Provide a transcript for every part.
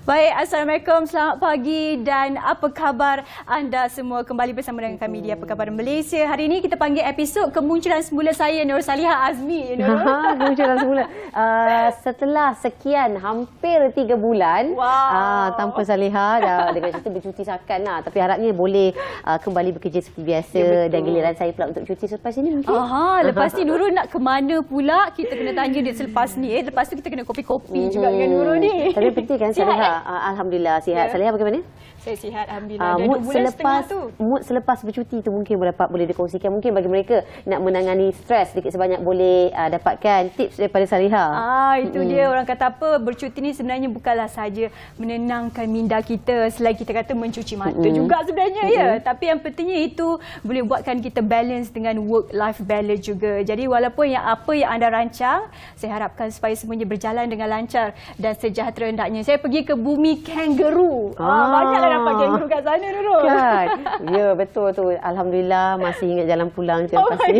Baik, Assalamualaikum, selamat pagi dan apa khabar anda semua? Kembali bersama dengan kami di Apa Khabar Malaysia. Hari ini kita panggil episod kemunculan semula saya, Nur Salihah Azmi. Kemunculan semula. Setelah sekian, hampir 3 bulan tanpa Salihah dengan cerita bercuti sakan lah. Tapi harapnya boleh kembali bekerja seperti biasa. Ya, dan giliran saya pula untuk cuti selepas ini mungkin. Lepas ni Nurul nak ke mana pula? Kita kena tanya dia selepas ni. Lepas tu kita kena kopi-kopi juga dengan Nurul ni. Tapi penting kan Salihah? Alhamdulillah sihat. Salihah bagaimana? Saya sihat, Alhamdulillah. Mood selepas bercuti tu mungkin boleh dikongsikan. Mungkin bagi mereka nak menangani stres sedikit sebanyak boleh dapatkan tips daripada Salihah. Itu dia, orang kata apa, bercuti ni sebenarnya bukanlah saja menenangkan minda kita, selain kita kata mencuci mata juga sebenarnya ya. Tapi yang pentingnya itu boleh buatkan kita balance dengan work-life balance juga. Jadi walaupun apa yang anda rancang, saya harapkan supaya semuanya berjalan dengan lancar dan sejahtera hendaknya. Saya pergi ke bumi kangaroo. Banyaklah dapat kangaroo kat sana dulu. Kan? Ya, betul tu. Alhamdulillah masih ingat jalan pulang je pasti.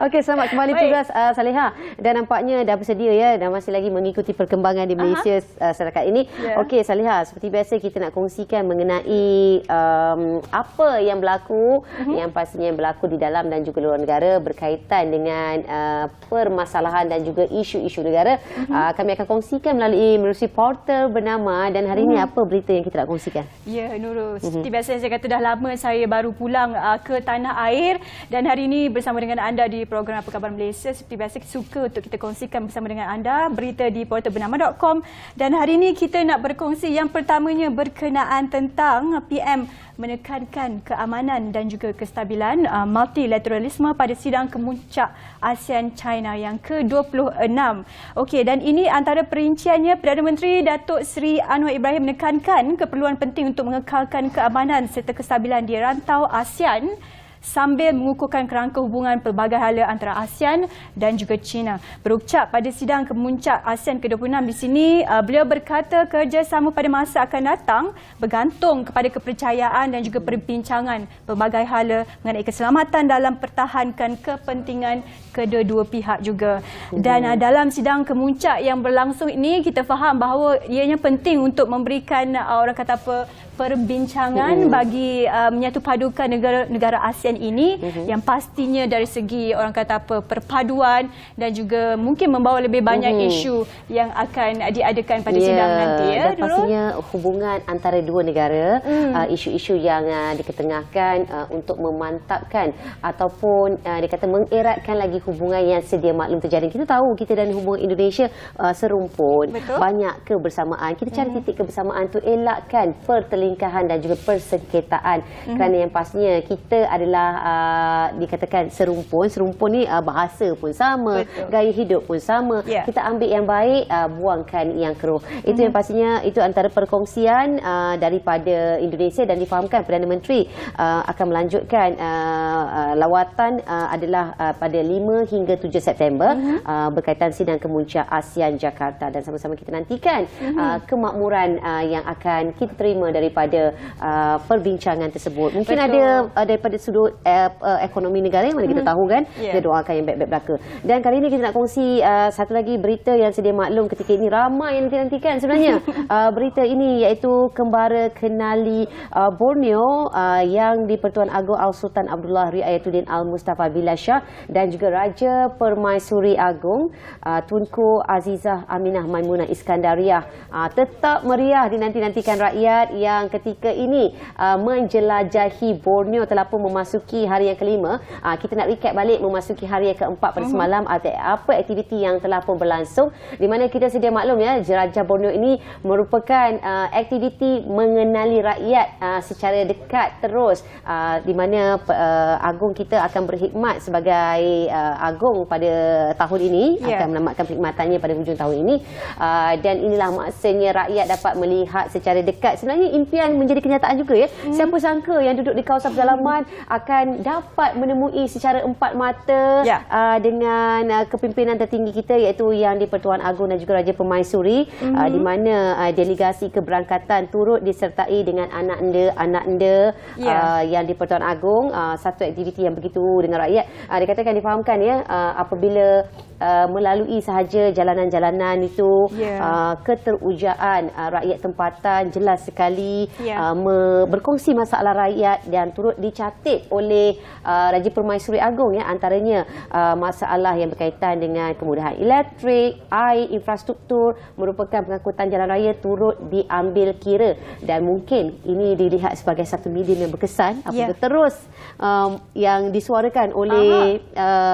Okey, selamat kembali tugas Salihah. Dan nampaknya dah bersedia ya dan masih lagi mengikuti perkembangan di Malaysia setakat ini. Okey, Salihah, seperti biasa kita nak kongsikan mengenai apa yang berlaku, yang pastinya yang berlaku di dalam dan juga luar negara berkaitan dengan permasalahan dan juga isu-isu negara. Kami akan kongsikan melalui portal bernama dan hari ini apa berita yang kita nak kongsikan? Ya, Nurul. Seperti biasa saya kata dah lama saya baru pulang ke tanah air dan hari ini bersama dengan anda di program Apa Khabar Malaysia. Seperti biasa suka untuk kita kongsikan bersama dengan anda berita di portalbernama.com dan hari ini kita nak berkongsi yang pertamanya berkenaan tentang PM menekankan keamanan dan juga kestabilan multilateralisme pada sidang kemuncak ASEAN China yang ke-26. Okey, dan ini antara perinciannya, Perdana Menteri Datuk Seri Anwar Ibrahim menekankan keperluan penting untuk mengekalkan keamanan serta kestabilan di rantau ASEAN sambil mengukuhkan kerangka hubungan pelbagai hala antara ASEAN dan juga China. Berucap pada sidang kemuncak ASEAN ke-26 di sini, beliau berkata kerjasama pada masa akan datang bergantung kepada kepercayaan dan juga perbincangan pelbagai hala mengenai keselamatan dalam pertahankan kepentingan kedua-dua pihak juga. Dan dalam sidang kemuncak yang berlangsung ini, kita faham bahawa ianya penting untuk memberikan orang kata apa, perbincangan bagi menyatupadukan negara-negara ASEAN ini yang pastinya dari segi orang kata apa, perpaduan dan juga mungkin membawa lebih banyak isu yang akan diadakan pada sidang nanti ya. Dan pastinya hubungan antara dua negara, isu-isu yang diketengahkan untuk memantapkan ataupun dikata mengeratkan lagi hubungan yang sedia maklum terjadi. Kita tahu kita dan hubungan Indonesia serumpun. Betul? Banyak kebersamaan. Kita cari titik kebersamaan tu elakkan pertelingkahan dan juga persengketaan. Kerana yang pastinya kita adalah dikatakan serumpun. Serumpun ni bahasa pun sama, gaya hidup pun sama. Kita ambil yang baik, buangkan yang keruh. Itu yang pastinya itu antara perkongsian daripada Indonesia dan difahamkan Perdana Menteri akan melanjutkan lawatan adalah pada 5 hingga 7 September berkaitan sidang kemuncak ASEAN Jakarta dan sama-sama kita nantikan kemakmuran yang akan kita terima daripada perbincangan tersebut. Mungkin ada daripada sudut ekonomi negara yang mana kita tahu kan, kita doakan yang baik-baik belaka. Dan kali ini kita nak kongsi satu lagi berita yang sedia maklum ketika ini ramai yang nantikan sebenarnya. Berita ini iaitu kembara kenali Borneo yang di-Pertuan Agong Al-Sultan Abdullah Riayatuddin Al-Mustafa Billah Shah dan juga Raja Permaisuri Agong Tunku Azizah Aminah Maimunah Iskandariah tetap meriah dinanti-nantikan rakyat yang ketika ini menjelajahi Borneo telah pun memasuki hari yang kelima. Kita nak recap balik memasuki hari yang keempat pada semalam apa aktiviti yang telah pun berlangsung di mana kita sedia maklum ya, Jelajah Borneo ini merupakan aktiviti mengenali rakyat secara dekat terus di mana Agong kita akan berkhidmat sebagai Agong pada tahun ini, akan menamatkan perkhidmatannya pada hujung tahun ini dan inilah maksudnya rakyat dapat melihat secara dekat. Sebenarnya impian menjadi kenyataan juga ya. Siapa sangka yang duduk di kawasan pedalaman akan dapat menemui secara empat mata dengan kepimpinan tertinggi kita iaitu yang di-Pertuan Agong dan juga Raja Permaisuri di mana delegasi keberangkatan turut disertai dengan anak-anda yang di-Pertuan Agong. Satu aktiviti yang begitu dengan rakyat dikatakan difahamkan ya, apabila melalui sahaja jalanan-jalanan itu, keterujaan rakyat tempatan jelas sekali, berkongsi masalah rakyat dan turut dicatat oleh Raja Permaisuri Agong, ya, antaranya masalah yang berkaitan dengan kemudahan elektrik, air, infrastruktur, merupakan pengangkutan jalan raya turut diambil kira, dan mungkin ini dilihat sebagai satu medium yang berkesan apabila terus yang disuarakan oleh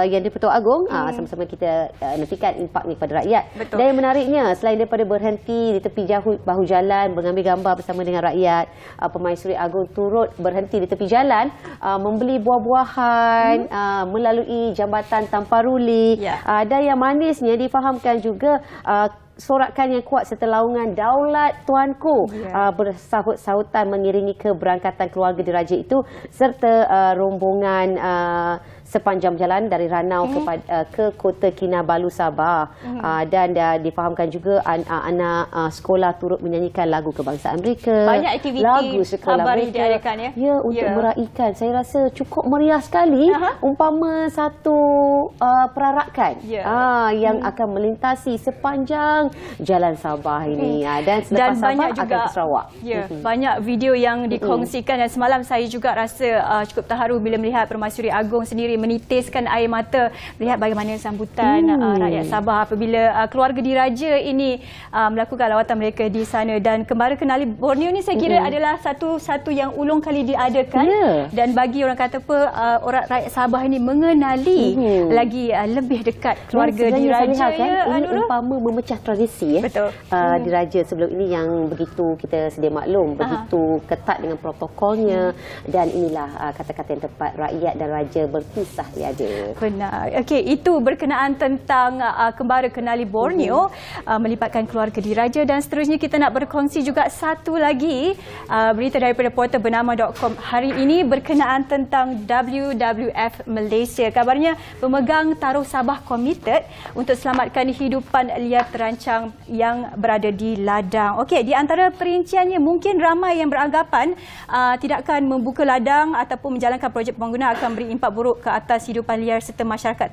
Yang di-Pertuan Agong, sama-sama kita nafikan impaknya kepada rakyat. Betul. Dan yang menariknya, selain daripada berhenti di tepi bahu jalan mengambil gambar bersama dengan rakyat, Permaisuri Agong turut berhenti di tepi jalan membeli buah-buahan melalui jambatan tanpa ruli. Dan yang manisnya difahamkan juga sorakan yang kuat serta laungan Daulat Tuanku bersahut-sahutan mengiringi keberangkatan keluarga diraja itu serta rombongan sepanjang jalan dari Ranau ke Kota Kinabalu, Sabah. Dan difahamkan juga anak-anak sekolah turut menyanyikan lagu kebangsaan mereka. Banyak aktiviti lagu sekolah mereka diadakan, untuk meraihkan. Saya rasa cukup meriah sekali umpama satu perarakan yang akan melintasi sepanjang Jalan Sabah ini. Dan selepas Sabah akan ke Sarawak. Banyak video yang dikongsikan dan semalam saya juga rasa cukup terharu bila melihat Permaisuri Agong sendiri menitiskan air mata melihat bagaimana sambutan rakyat Sabah apabila keluarga diraja ini melakukan lawatan mereka di sana. Dan Kembara Kenali Borneo ni saya kira adalah satu yang ulung kali diadakan, dan bagi orang kata apa, orang rakyat Sabah ini mengenali lagi lebih dekat keluarga diraja. Ini umpama memecah tradisi diraja sebelum ini yang begitu kita sedia maklum, begitu ketat dengan protokolnya, dan inilah kata-kata yang tepat, rakyat dan raja berpisah tiada. Benar. Okey, itu berkenaan tentang Kembara Kenali Borneo melibatkan keluarga diraja. Dan seterusnya kita nak berkongsi juga satu lagi berita daripada portal bernama.com hari ini berkenaan tentang WWF Malaysia. Kabarnya pemegang taruh Sabah komited untuk selamatkan hidupan liar terancang yang berada di ladang. Okey, di antara perinciannya mungkin ramai yang beranggapan tidak akan membuka ladang ataupun menjalankan projek pembangunan akan beri impak buruk ke atas hidupan liar serta masyarakat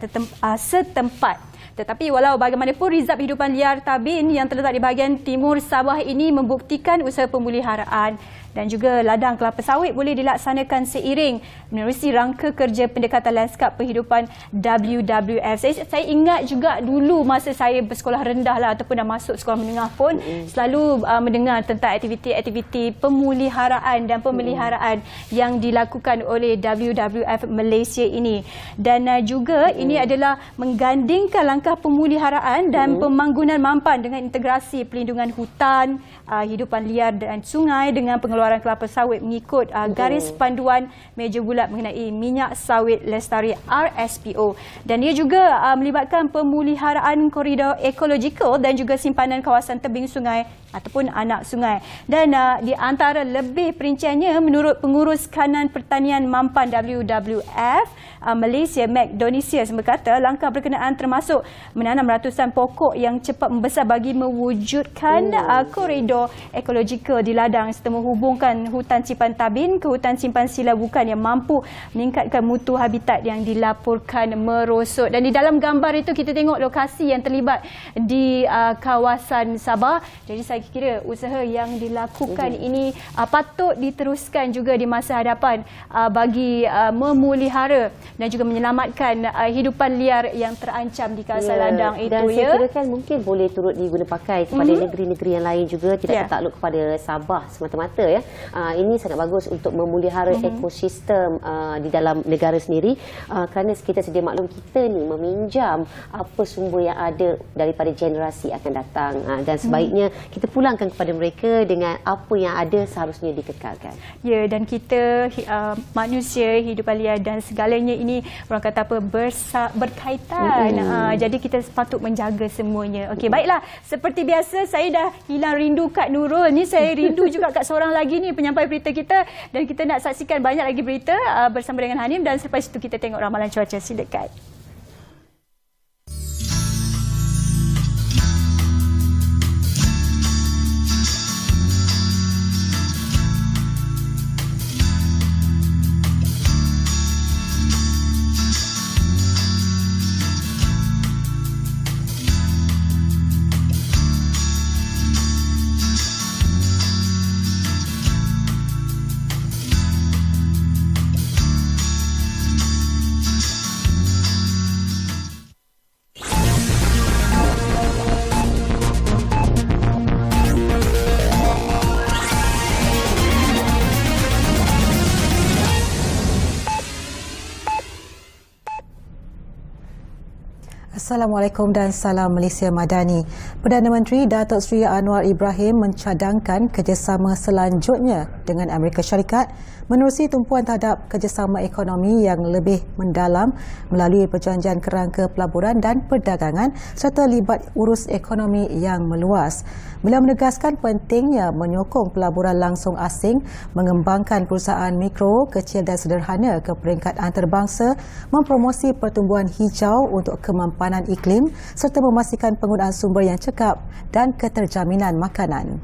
setempat. Tetapi walau bagaimanapun, Rizab Hidupan Liar Tabin yang terletak di bahagian timur Sabah ini membuktikan usaha pemuliharaan dan juga ladang kelapa sawit boleh dilaksanakan seiring menerusi rangka kerja pendekatan lanskap penghidupan WWF. Saya ingat juga dulu masa saya bersekolah rendah lah ataupun dah masuk sekolah menengah pun selalu mendengar tentang aktiviti-aktiviti pemuliharaan dan pemeliharaan yang dilakukan oleh WWF Malaysia ini. Dan juga ini adalah menggandingkan langkah pemuliharaan dan pemanggunan mampan dengan integrasi pelindungan hutan, hidupan liar dan sungai dengan pengeluaran kelapa sawit mengikut garis panduan meja bulat mengenai minyak sawit lestari RSPO. Dan ia juga melibatkan pemuliharaan koridor ekologikal dan juga simpanan kawasan tebing sungai ataupun anak sungai. Dan di antara lebih perinciannya, menurut pengurus kanan pertanian mampan WWF Malaysia, Mac Donisius berkata langkah berkenaan termasuk menanam ratusan pokok yang cepat membesar bagi mewujudkan koridor ekologikal di ladang serta menghubungkan hutan simpan tabin ke hutan simpan sila bukan yang mampu meningkatkan mutu habitat yang dilaporkan merosot. Dan di dalam gambar itu kita tengok lokasi yang terlibat di kawasan Sabah. Jadi saya kira usaha yang dilakukan ini patut diteruskan juga di masa hadapan bagi memulihara dan juga menyelamatkan hidupan liar yang terancam di kawasan ladang itu. Dan saya kira kan mungkin boleh turut diguna pakai kepada negeri-negeri yang lain juga, tidak tertakluk kepada Sabah semata-mata. Ini sangat bagus untuk memelihara ekosistem di dalam negara sendiri, kerana kita sedia maklum kita ni meminjam apa sumber yang ada daripada generasi akan datang, dan sebaiknya kita pulangkan kepada mereka dengan apa yang ada seharusnya dikekalkan. Ya, dan kita manusia, hidupan liar dan segalanya ini orang kata apa berkaitan. Jadi kita patut menjaga semuanya. Okey, baiklah. Seperti biasa saya dah hilang rindu Kak Nurul ni, saya rindu juga kat seorang lagi ni penyampai berita kita, dan kita nak saksikan banyak lagi berita bersama dengan Hanim, dan selepas itu kita tengok ramalan cuaca. Silakan. Assalamualaikum dan salam Malaysia Madani. Perdana Menteri Datuk Seri Anwar Ibrahim mencadangkan kerjasama selanjutnya dengan Amerika Syarikat menerusi tumpuan terhadap kerjasama ekonomi yang lebih mendalam melalui perjanjian kerangka pelaburan dan perdagangan serta libat urus ekonomi yang meluas. Beliau menegaskan pentingnya menyokong pelaburan langsung asing, mengembangkan perusahaan mikro, kecil dan sederhana ke peringkat antarabangsa, mempromosi pertumbuhan hijau untuk kemampanan iklim serta memastikan penggunaan sumber yang cekap dan keterjaminan makanan.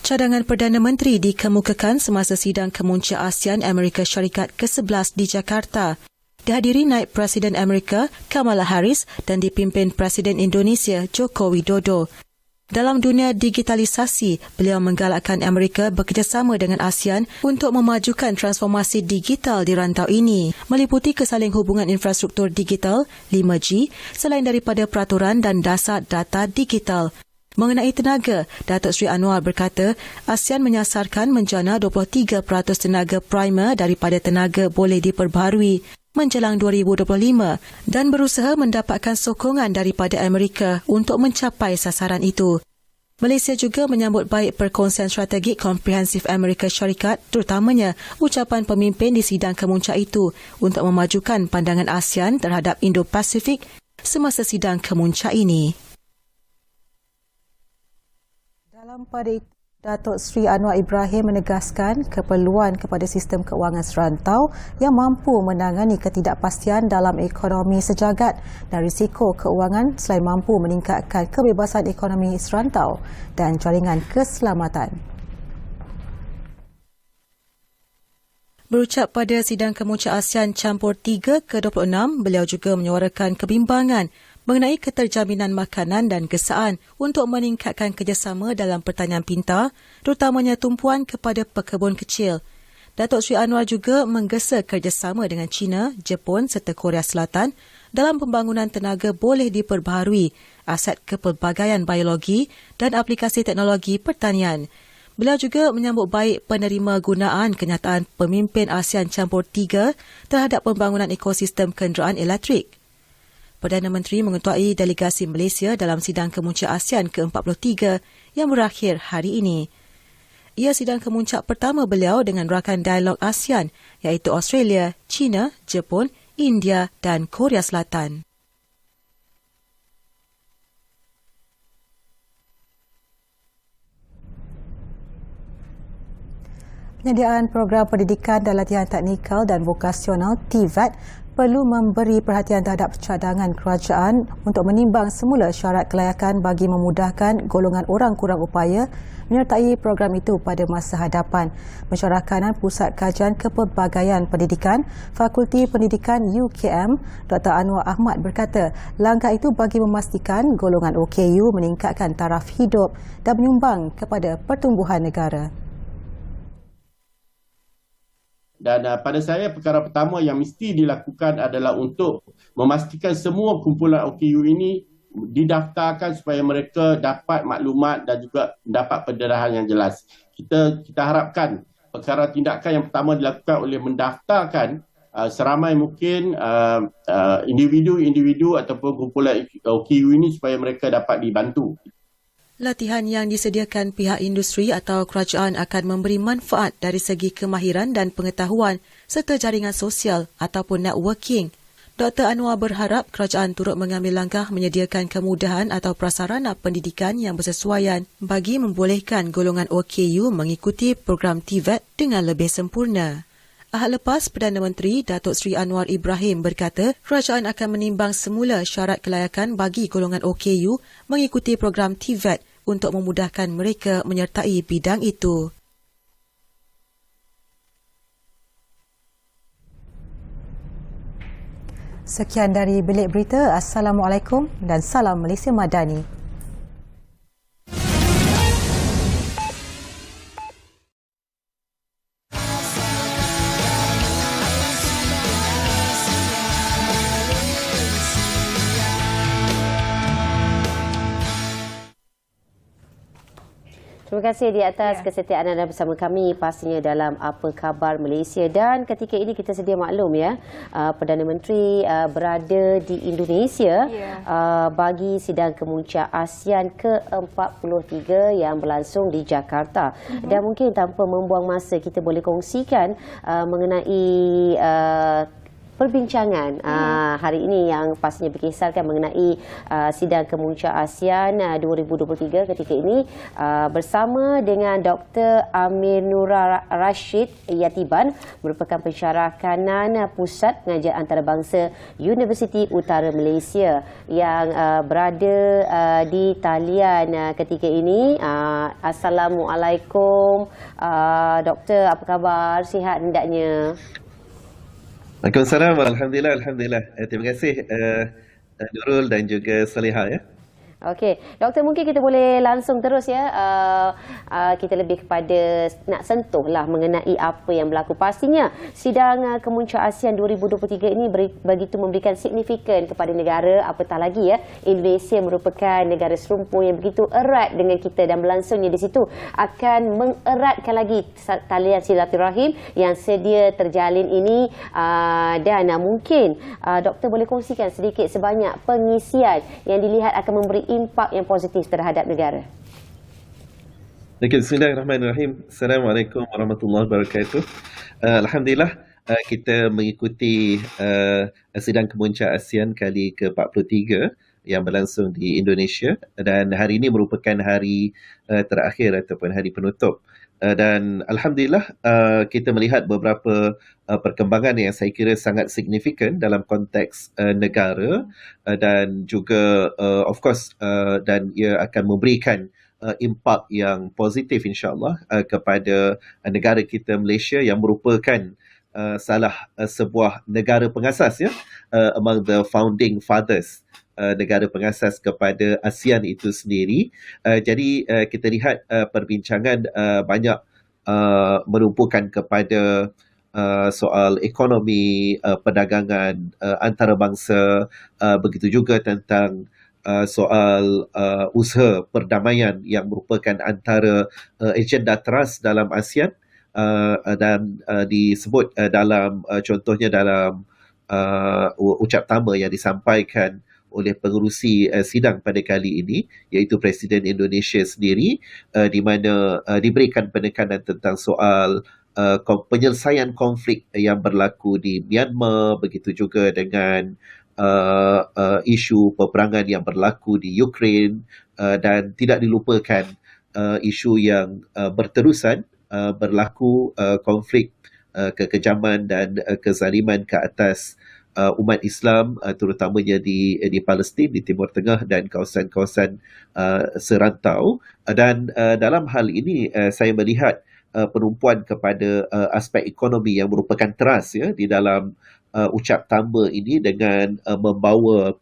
Cadangan Perdana Menteri dikemukakan semasa sidang kemuncak ASEAN Amerika Syarikat ke-11 di Jakarta. Dihadiri Naib Presiden Amerika Kamala Harris dan dipimpin Presiden Indonesia Joko Widodo. Dalam dunia digitalisasi, beliau menggalakkan Amerika bekerjasama dengan ASEAN untuk memajukan transformasi digital di rantau ini, meliputi kesaling hubungan infrastruktur digital 5G selain daripada peraturan dan dasar data digital. Mengenai tenaga, Datuk Seri Anwar berkata, ASEAN menyasarkan menjana 23% tenaga primer daripada tenaga boleh diperbaharui menjelang 2025 dan berusaha mendapatkan sokongan daripada Amerika untuk mencapai sasaran itu. Malaysia juga menyambut baik perkongsian strategik komprehensif Amerika Syarikat, terutamanya ucapan pemimpin di sidang kemuncak itu untuk memajukan pandangan ASEAN terhadap Indo-Pasifik semasa sidang kemuncak ini. Dalam pada itu, Datuk Seri Anwar Ibrahim menegaskan keperluan kepada sistem keuangan serantau yang mampu menangani ketidakpastian dalam ekonomi sejagat dan risiko keuangan selain mampu meningkatkan kebebasan ekonomi serantau dan jaringan keselamatan. Berucap pada sidang kemuncak ASEAN Campur 3 ke-26, beliau juga menyuarakan kebimbangan mengenai keterjaminan makanan dan gesaan untuk meningkatkan kerjasama dalam pertanian pintar, terutamanya tumpuan kepada pekebun kecil. Datuk Seri Anwar juga menggesa kerjasama dengan China, Jepun serta Korea Selatan dalam pembangunan tenaga boleh diperbaharui, aset kepelbagaian biologi dan aplikasi teknologi pertanian. Beliau juga menyambut baik penerima gunaan kenyataan pemimpin ASEAN Campur 3 terhadap pembangunan ekosistem kenderaan elektrik. Perdana Menteri mengetuai delegasi Malaysia dalam sidang kemuncak ASEAN ke-43 yang berakhir hari ini. Ia sidang kemuncak pertama beliau dengan rakan dialog ASEAN iaitu Australia, China, Jepun, India dan Korea Selatan. Penyediaan program pendidikan dan latihan teknikal dan vokasional TVET perlu memberi perhatian terhadap cadangan kerajaan untuk menimbang semula syarat kelayakan bagi memudahkan golongan orang kurang upaya menyertai program itu pada masa hadapan. Mensyarahkanan Pusat Kajian Kepelbagaian Pendidikan, Fakulti Pendidikan UKM, Dr. Anwar Ahmad berkata, langkah itu bagi memastikan golongan OKU meningkatkan taraf hidup dan menyumbang kepada pertumbuhan negara. Dan pada saya perkara pertama yang mesti dilakukan adalah untuk memastikan semua kumpulan OKU ini didaftarkan supaya mereka dapat maklumat dan juga dapat pendarahan yang jelas. Kita harapkan perkara tindakan yang pertama dilakukan oleh mendaftarkan seramai mungkin individu-individu ataupun kumpulan OKU ini supaya mereka dapat dibantu. Latihan yang disediakan pihak industri atau kerajaan akan memberi manfaat dari segi kemahiran dan pengetahuan serta jaringan sosial ataupun networking. Dr. Anwar berharap kerajaan turut mengambil langkah menyediakan kemudahan atau prasarana pendidikan yang bersesuaian bagi membolehkan golongan OKU mengikuti program TVET dengan lebih sempurna. Ahad lepas, Perdana Menteri Datuk Seri Anwar Ibrahim berkata kerajaan akan menimbang semula syarat kelayakan bagi golongan OKU mengikuti program TVET untuk memudahkan mereka menyertai bidang itu. Sekian dari Bilik Berita. Assalamualaikum dan salam Malaysia Madani. Terima terima kasih di atas kesetiaan anda bersama kami pastinya dalam Apa Khabar Malaysia. Dan ketika ini kita sedia maklum ya, Perdana Menteri berada di Indonesia bagi sidang kemuncak ASEAN ke-43 yang berlangsung di Jakarta. Dan mungkin tanpa membuang masa, kita boleh kongsikan mengenai perbincangan hari ini yang pastinya berkisarkan mengenai sidang kemuncak ASEAN 2023 ketika ini bersama dengan Dr. Amir Nura Rashid Yatiban, merupakan pensyarah kanan Pusat Pengajian Antarabangsa Universiti Utara Malaysia yang berada di talian ketika ini. Assalamualaikum Doktor, apa khabar? Sihat hendaknya? Waalaikumsalam. Alhamdulillah. Terima kasih Nurul dan juga Salihah ya. Okey, Doktor, mungkin kita boleh langsung terus ya. Kita lebih kepada nak sentuhlah mengenai apa yang berlaku. Pastinya sidang kemuncak ASEAN 2023 ini begitu memberikan signifikan kepada negara, apatah lagi ya, Indonesia merupakan negara serumpun yang begitu erat dengan kita, dan berlangsungnya di situ akan mengeratkan lagi talian silaturahim yang sedia terjalin ini. Dan mungkin Doktor boleh kongsikan sedikit sebanyak pengisian yang dilihat akan memberi impak yang positif terhadap negara. Bismillahirrahmanirrahim. Assalamualaikum warahmatullahi wabarakatuh. Alhamdulillah kita mengikuti sidang kemuncak ASEAN kali ke-43 yang berlangsung di Indonesia, dan hari ini merupakan hari terakhir ataupun hari penutup. Dan Alhamdulillah kita melihat beberapa perkembangan yang saya kira sangat signifikan dalam konteks negara, dan juga of course dan ia akan memberikan impak yang positif insyaAllah kepada negara kita Malaysia yang merupakan salah sebuah negara pengasas ya, among the founding fathers, negara pengasas kepada ASEAN itu sendiri. Jadi kita lihat perbincangan banyak menumpukan kepada soal ekonomi, perdagangan antarabangsa, begitu juga tentang soal usaha perdamaian yang merupakan antara agenda teras dalam ASEAN, dan disebut dalam contohnya dalam ucap tama yang disampaikan oleh pengerusi sidang pada kali ini, iaitu Presiden Indonesia sendiri, di mana diberikan penekanan tentang soal penyelesaian konflik yang berlaku di Myanmar, begitu juga dengan isu peperangan yang berlaku di Ukraine, dan tidak dilupakan isu yang berterusan berlaku konflik kekejaman dan kezaliman ke atas umat Islam, terutamanya di Palestin, di Timur Tengah dan kawasan-kawasan serantau. Dan dalam hal ini saya melihat penumpuan kepada aspek ekonomi yang merupakan teras ya di dalam ucap tama ini, dengan membawa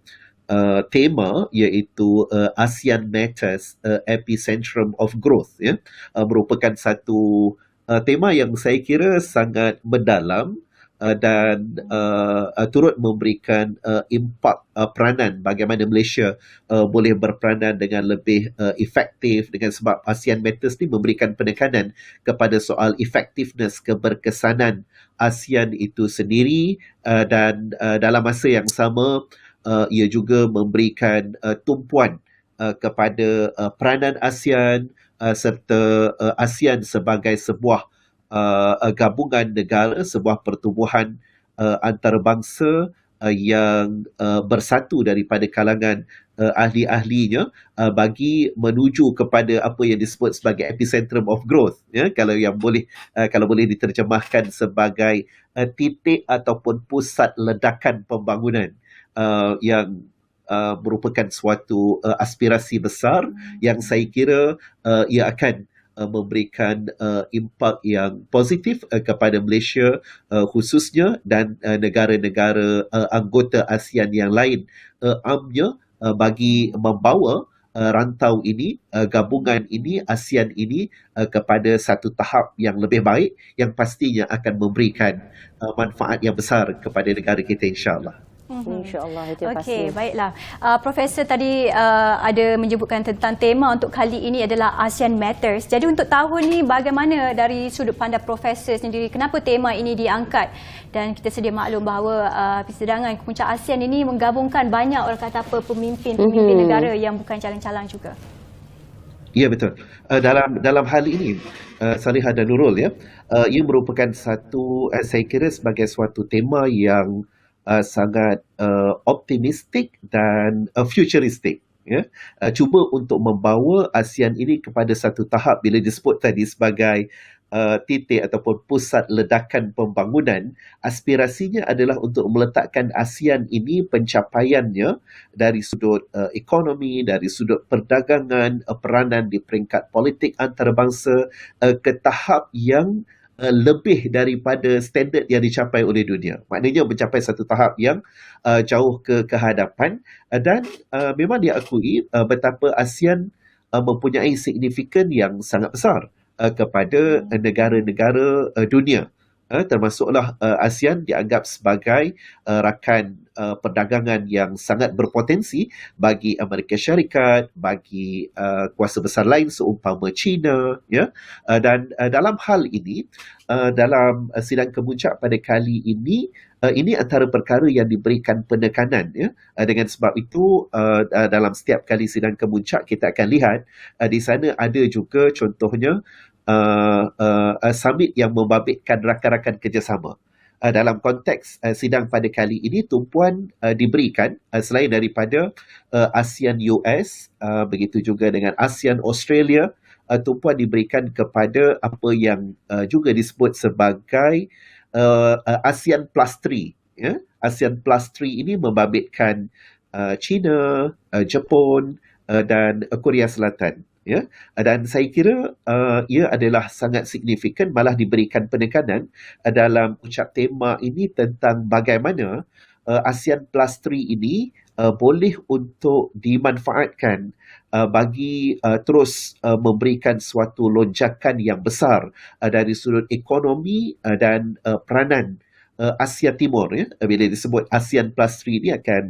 tema iaitu ASEAN Matters, Epicentrum of Growth ya, merupakan satu tema yang saya kira sangat mendalam dan turut memberikan impak peranan bagaimana Malaysia boleh berperanan dengan lebih efektif, dengan sebab ASEAN Matters ni memberikan penekanan kepada soal effectiveness, keberkesanan ASEAN itu sendiri, dan dalam masa yang sama ia juga memberikan tumpuan kepada peranan ASEAN serta ASEAN sebagai sebuah gabungan negara, sebuah pertubuhan antarabangsa yang bersatu daripada kalangan ahli-ahlinya bagi menuju kepada apa yang disebut sebagai epicentrum of growth ya, kalau boleh diterjemahkan sebagai titik ataupun pusat ledakan pembangunan yang merupakan suatu aspirasi besar yang saya kira ia akan memberikan impak yang positif kepada Malaysia khususnya, dan negara-negara anggota ASEAN yang lain amnya, bagi membawa rantau ini, gabungan ini, ASEAN ini kepada satu tahap yang lebih baik, yang pastinya akan memberikan manfaat yang besar kepada negara kita insya-Allah. InsyaAllah itu yang pasti. Okey, baiklah. Profesor tadi ada menyebutkan tentang tema untuk kali ini adalah ASEAN Matters. Jadi untuk tahun ni bagaimana dari sudut pandang profesor sendiri, kenapa tema ini diangkat? Dan kita sedia maklum bahawa persidangan Kemuncak ASEAN ini menggabungkan banyak orang kata apa pemimpin negara yang bukan calang-calang juga. Ya, betul. Dalam hal ini, Salihah dan Nurul, ya, ia merupakan satu, saya kira sebagai suatu tema yang sangat optimistik dan futuristik. Ya, cuba untuk membawa ASEAN ini kepada satu tahap bila disebut tadi sebagai titik ataupun pusat ledakan pembangunan. Aspirasinya adalah untuk meletakkan ASEAN ini pencapaiannya dari sudut ekonomi, dari sudut perdagangan, peranan di peringkat politik antarabangsa ke tahap yang lebih daripada standard yang dicapai oleh dunia. Maknanya mencapai satu tahap yang jauh ke hadapan, dan memang diakui betapa ASEAN mempunyai signifikan yang sangat besar kepada negara-negara dunia. Termasuklah ASEAN dianggap sebagai rakan perdagangan yang sangat berpotensi bagi Amerika Syarikat, bagi kuasa besar lain seumpama China, ya. Dan dalam hal ini, dalam sidang kemuncak pada kali ini antara perkara yang diberikan penekanan, ya. Dengan sebab itu dalam setiap kali sidang kemuncak kita akan lihat di sana ada juga contohnya summit yang membabitkan rakan-rakan kerjasama. Dalam konteks sidang pada kali ini, tumpuan diberikan selain daripada ASEAN US, begitu juga dengan ASEAN Australia, tumpuan diberikan kepada apa yang juga disebut sebagai ASEAN Plus 3. Ya? ASEAN Plus 3 ini membabitkan China, Jepun dan Korea Selatan. Ya, dan saya kira ia adalah sangat signifikan, malah diberikan penekanan dalam ucap tema ini tentang bagaimana ASEAN Plus 3 ini boleh untuk dimanfaatkan bagi terus memberikan suatu lonjakan yang besar dari sudut ekonomi dan peranan Asia Timur. Ya. Bila disebut ASEAN Plus 3 ini akan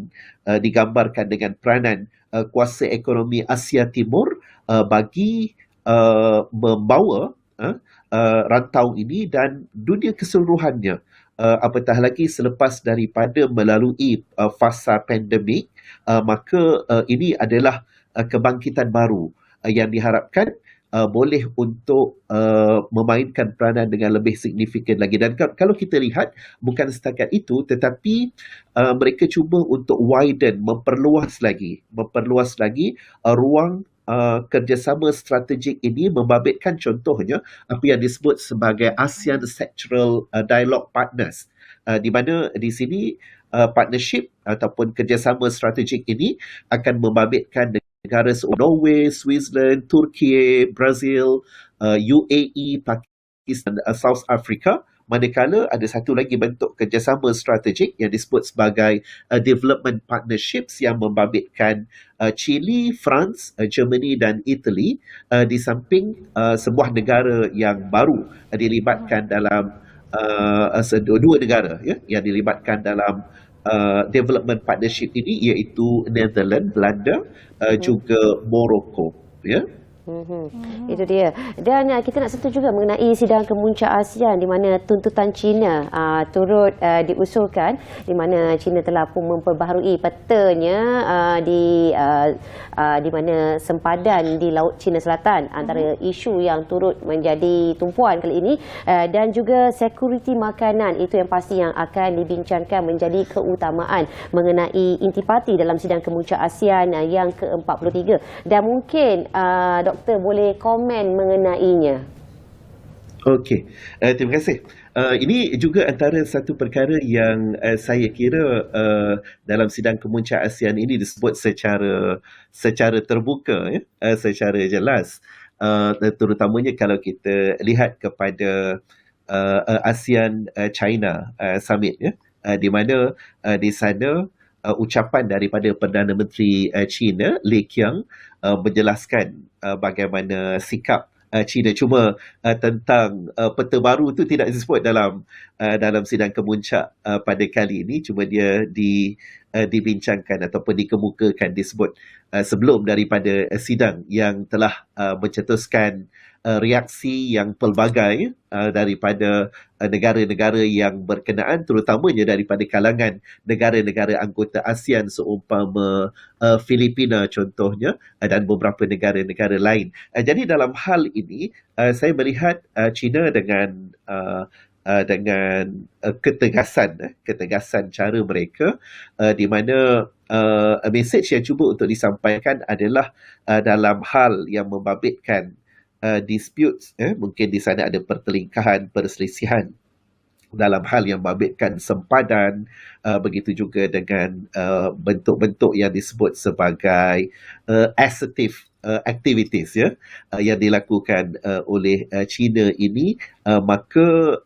digambarkan dengan peranan kuasa ekonomi Asia Timur bagi membawa rantau ini dan dunia keseluruhannya, apatah lagi selepas daripada melalui fasa pandemik, maka ini adalah kebangkitan baru yang diharapkan boleh untuk memainkan peranan dengan lebih signifikan lagi. Dan kalau kita lihat, bukan setakat itu, tetapi mereka cuba untuk memperluas lagi ruang kerjasama strategik ini, membabitkan contohnya apa yang disebut sebagai ASEAN Sectoral Dialogue Partners, di mana di sini partnership ataupun kerjasama strategik ini akan membabitkan negara Norway, Switzerland, Turki, Brazil, UAE, Pakistan, South Africa. Manakala ada satu lagi bentuk kerjasama strategik yang disebut sebagai development partnerships yang membabitkan Chile, France, Germany dan Italy, di samping sebuah negara yang baru dilibatkan dalam dua negara, ya, yang dilibatkan dalam development partnership ini, iaitu Netherlands, Belanda, juga Morocco, ya. Itu dia. Dan kita nak sentuh juga mengenai sidang kemuncak ASEAN di mana tuntutan China turut diusulkan, di mana China telah pun memperbaharui petanya di mana sempadan di Laut China Selatan, antara isu yang turut menjadi tumpuan kali ini, dan juga sekuriti makanan, itu yang pasti yang akan dibincangkan menjadi keutamaan mengenai intipati dalam sidang kemuncak ASEAN yang ke-43. Dan mungkin Doktor boleh komen mengenainya. Okey, terima kasih. Ini juga antara satu perkara yang saya kira dalam sidang kemuncak ASEAN ini disebut secara terbuka, ya, secara jelas. Terutamanya kalau kita lihat kepada ASEAN China Summit, ya, di mana di sana ucapan daripada Perdana Menteri China, Li Qiang, menjelaskan bagaimana sikap China. Cuma tentang peta baru tu tidak disebut dalam sidang kemuncak pada kali ini. Cuma dia dibincangkan ataupun dikemukakan, disebut sebelum daripada sidang yang telah mencetuskan reaksi yang pelbagai daripada negara-negara yang berkenaan, terutamanya daripada kalangan negara-negara anggota ASEAN seumpama Filipina contohnya, dan beberapa negara-negara lain. Jadi dalam hal ini saya melihat China dengan ketegasan cara mereka, di mana mesej yang cuba untuk disampaikan adalah dalam hal yang membabitkan disputes, mungkin di sana ada pertelingkahan, perselisihan dalam hal yang membabitkan sempadan, begitu juga dengan bentuk-bentuk yang disebut sebagai assertive activities yang dilakukan oleh China ini, maka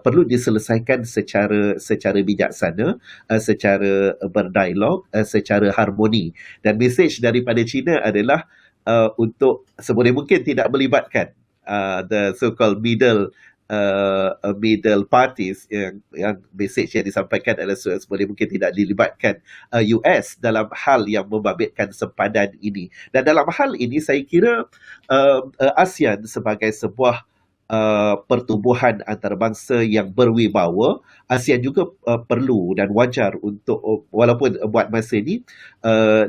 perlu diselesaikan secara bijaksana, secara berdialog, secara harmoni. Dan mesej daripada China adalah untuk seboleh mungkin tidak melibatkan the so-called middle parties, yang mesej yang disampaikan adalah seboleh mungkin tidak dilibatkan US dalam hal yang membabitkan sempadan ini. Dan dalam hal ini saya kira ASEAN sebagai sebuah pertubuhan antarabangsa yang berwibawa, ASEAN juga perlu dan wajar untuk, walaupun buat masa ini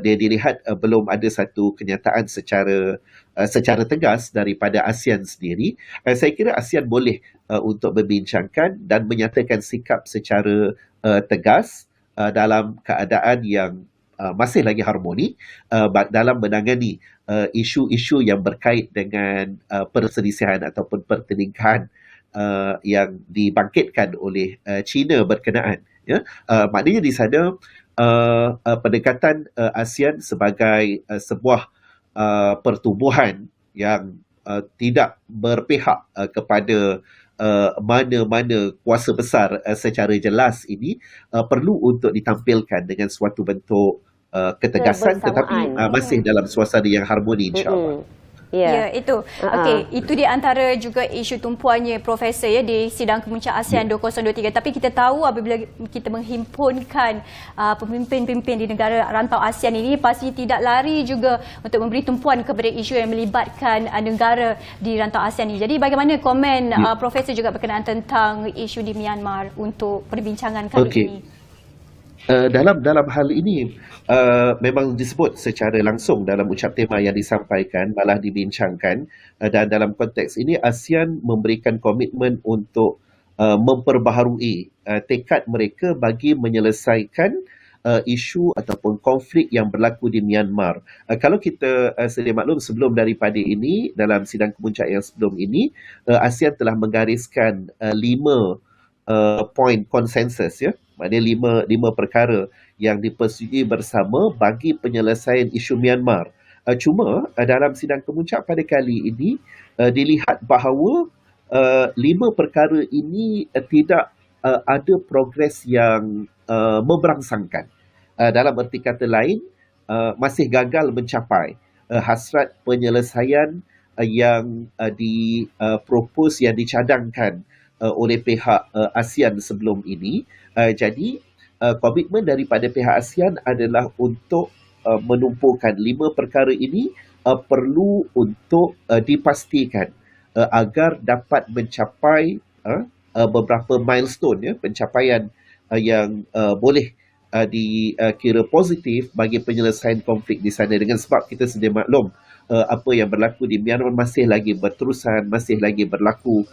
dia dilihat belum ada satu kenyataan secara tegas daripada ASEAN sendiri, saya kira ASEAN boleh untuk membincangkan dan menyatakan sikap secara tegas dalam keadaan yang masih lagi harmoni dalam menangani isu-isu yang berkait dengan perselisihan ataupun pertelingkahan yang dibangkitkan oleh China berkenaan. Maknanya di sana pendekatan ASEAN sebagai sebuah pertubuhan yang tidak berpihak kepada mana-mana kuasa besar secara jelas ini perlu untuk ditampilkan dengan suatu bentuk ketegasan, tetapi masih dalam suasana yang harmoni, insya-Allah. Ya, itu. Okey, itu di antara juga isu tumpuannya Profesor di sidang kemuncak ASEAN 2023. Tapi kita tahu apabila kita menghimpunkan pemimpin-pemimpin di negara rantau ASEAN ini, pasti tidak lari juga untuk memberi tumpuan kepada isu yang melibatkan negara di rantau ASEAN ini. Jadi bagaimana komen Profesor juga berkenaan tentang isu di Myanmar untuk perbincangan kali ini? Dalam hal ini memang disebut secara langsung dalam ucap tema yang disampaikan, malah dibincangkan, dan dalam konteks ini ASEAN memberikan komitmen untuk memperbaharui tekad mereka bagi menyelesaikan isu ataupun konflik yang berlaku di Myanmar. Kalau kita sedia maklum, sebelum daripada ini, dalam sidang kemuncak yang sebelum ini, ASEAN telah menggariskan 5 poin konsensus, maknanya 5 perkara yang dipersetujui bersama bagi penyelesaian isu Myanmar. Cuma dalam sidang kemuncak pada kali ini dilihat bahawa 5 perkara ini tidak ada progres yang memberangsangkan. Dalam erti kata lain, masih gagal mencapai hasrat penyelesaian yang dipropos, yang dicadangkan oleh pihak ASEAN sebelum ini. Jadi komitmen daripada pihak ASEAN adalah untuk menumpukan 5 perkara ini perlu untuk dipastikan agar dapat mencapai beberapa milestone, pencapaian yang boleh dikira positif bagi penyelesaian konflik di sana. Dengan sebab kita sedia maklum apa yang berlaku di Myanmar masih lagi berterusan, masih lagi berlaku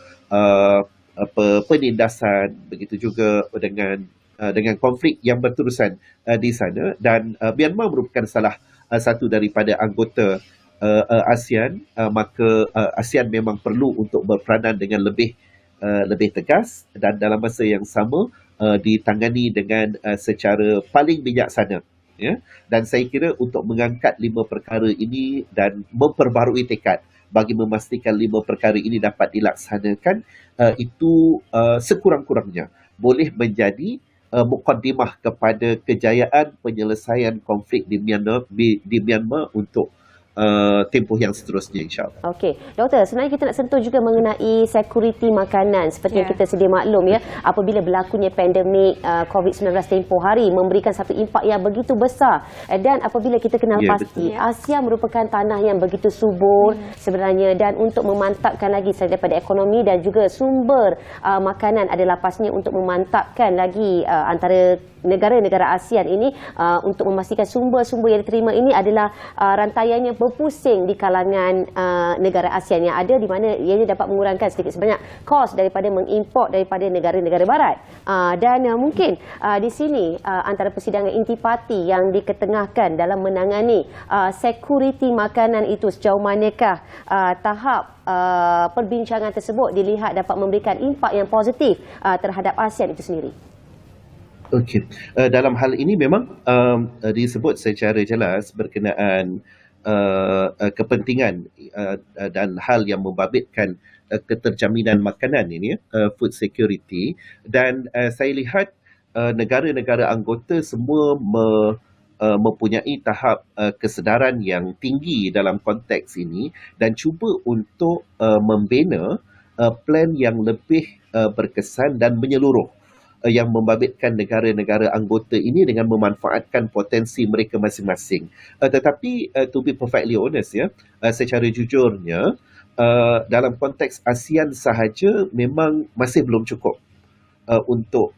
penindasan, begitu juga dengan konflik yang berterusan di sana, dan Myanmar merupakan salah satu daripada anggota ASEAN, maka ASEAN memang perlu untuk berperanan dengan lebih tegas dan dalam masa yang sama ditangani dengan secara paling bijaksana. Dan saya kira untuk mengangkat 5 perkara ini dan memperbarui tekad bagi memastikan 5 perkara ini dapat dilaksanakan, itu sekurang-kurangnya boleh menjadi mukaddimah kepada kejayaan penyelesaian konflik di Myanmar untuk tempoh yang seterusnya, insyaAllah. Okey, Doktor, sebenarnya kita nak sentuh juga mengenai sekuriti makanan. Seperti yang kita sedia maklum ya, apabila berlakunya pandemik COVID-19 tempoh hari memberikan satu impak yang begitu besar. Dan apabila kita kenal pasti, Asia merupakan tanah yang begitu subur sebenarnya, dan untuk memantapkan lagi selain daripada ekonomi dan juga sumber makanan adalah pastinya untuk memantapkan lagi antara negara-negara ASEAN ini untuk memastikan sumber-sumber yang diterima ini adalah rantaiannya berpusing di kalangan negara ASEAN yang ada, di mana ianya dapat mengurangkan sedikit sebanyak kos daripada mengimport daripada negara-negara barat. Dan mungkin di sini antara persidangan intipati yang diketengahkan dalam menangani sekuriti makanan itu, sejauh manakah tahap perbincangan tersebut dilihat dapat memberikan impak yang positif terhadap ASEAN itu sendiri? Okey, dalam hal ini memang disebut secara jelas berkenaan kepentingan dan hal yang membabitkan keterjaminan makanan ini, food security, dan saya lihat negara-negara anggota semua mempunyai tahap kesedaran yang tinggi dalam konteks ini dan cuba untuk membina plan yang lebih berkesan dan menyeluruh yang membabitkan negara-negara anggota ini dengan memanfaatkan potensi mereka masing-masing. Tetapi to be perfectly honest ya, secara jujurnya dalam konteks ASEAN sahaja memang masih belum cukup untuk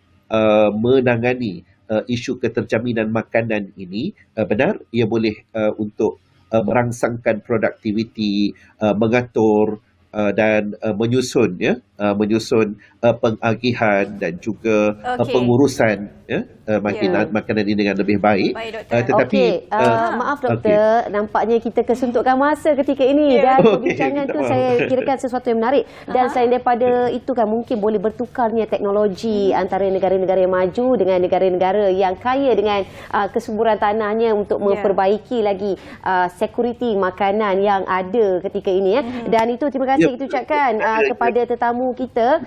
menangani isu keterjaminan makanan ini. Benar, ia boleh untuk merangsangkan produktiviti, mengatur dan menyusun pengagihan dan juga pengurusan makanan ini dengan lebih baik. Tetapi maaf Doktor, nampaknya kita kesuntukkan masa ketika ini dan perbincangan tu saya kirakan sesuatu yang menarik, dan selain daripada itu kan mungkin boleh bertukarnya teknologi antara negara-negara yang maju dengan negara-negara yang kaya dengan kesuburan tanahnya untuk memperbaiki lagi sekuriti makanan yang ada ketika ini ya. Dan itu terima kasih kita ucapkan kepada tetamu kita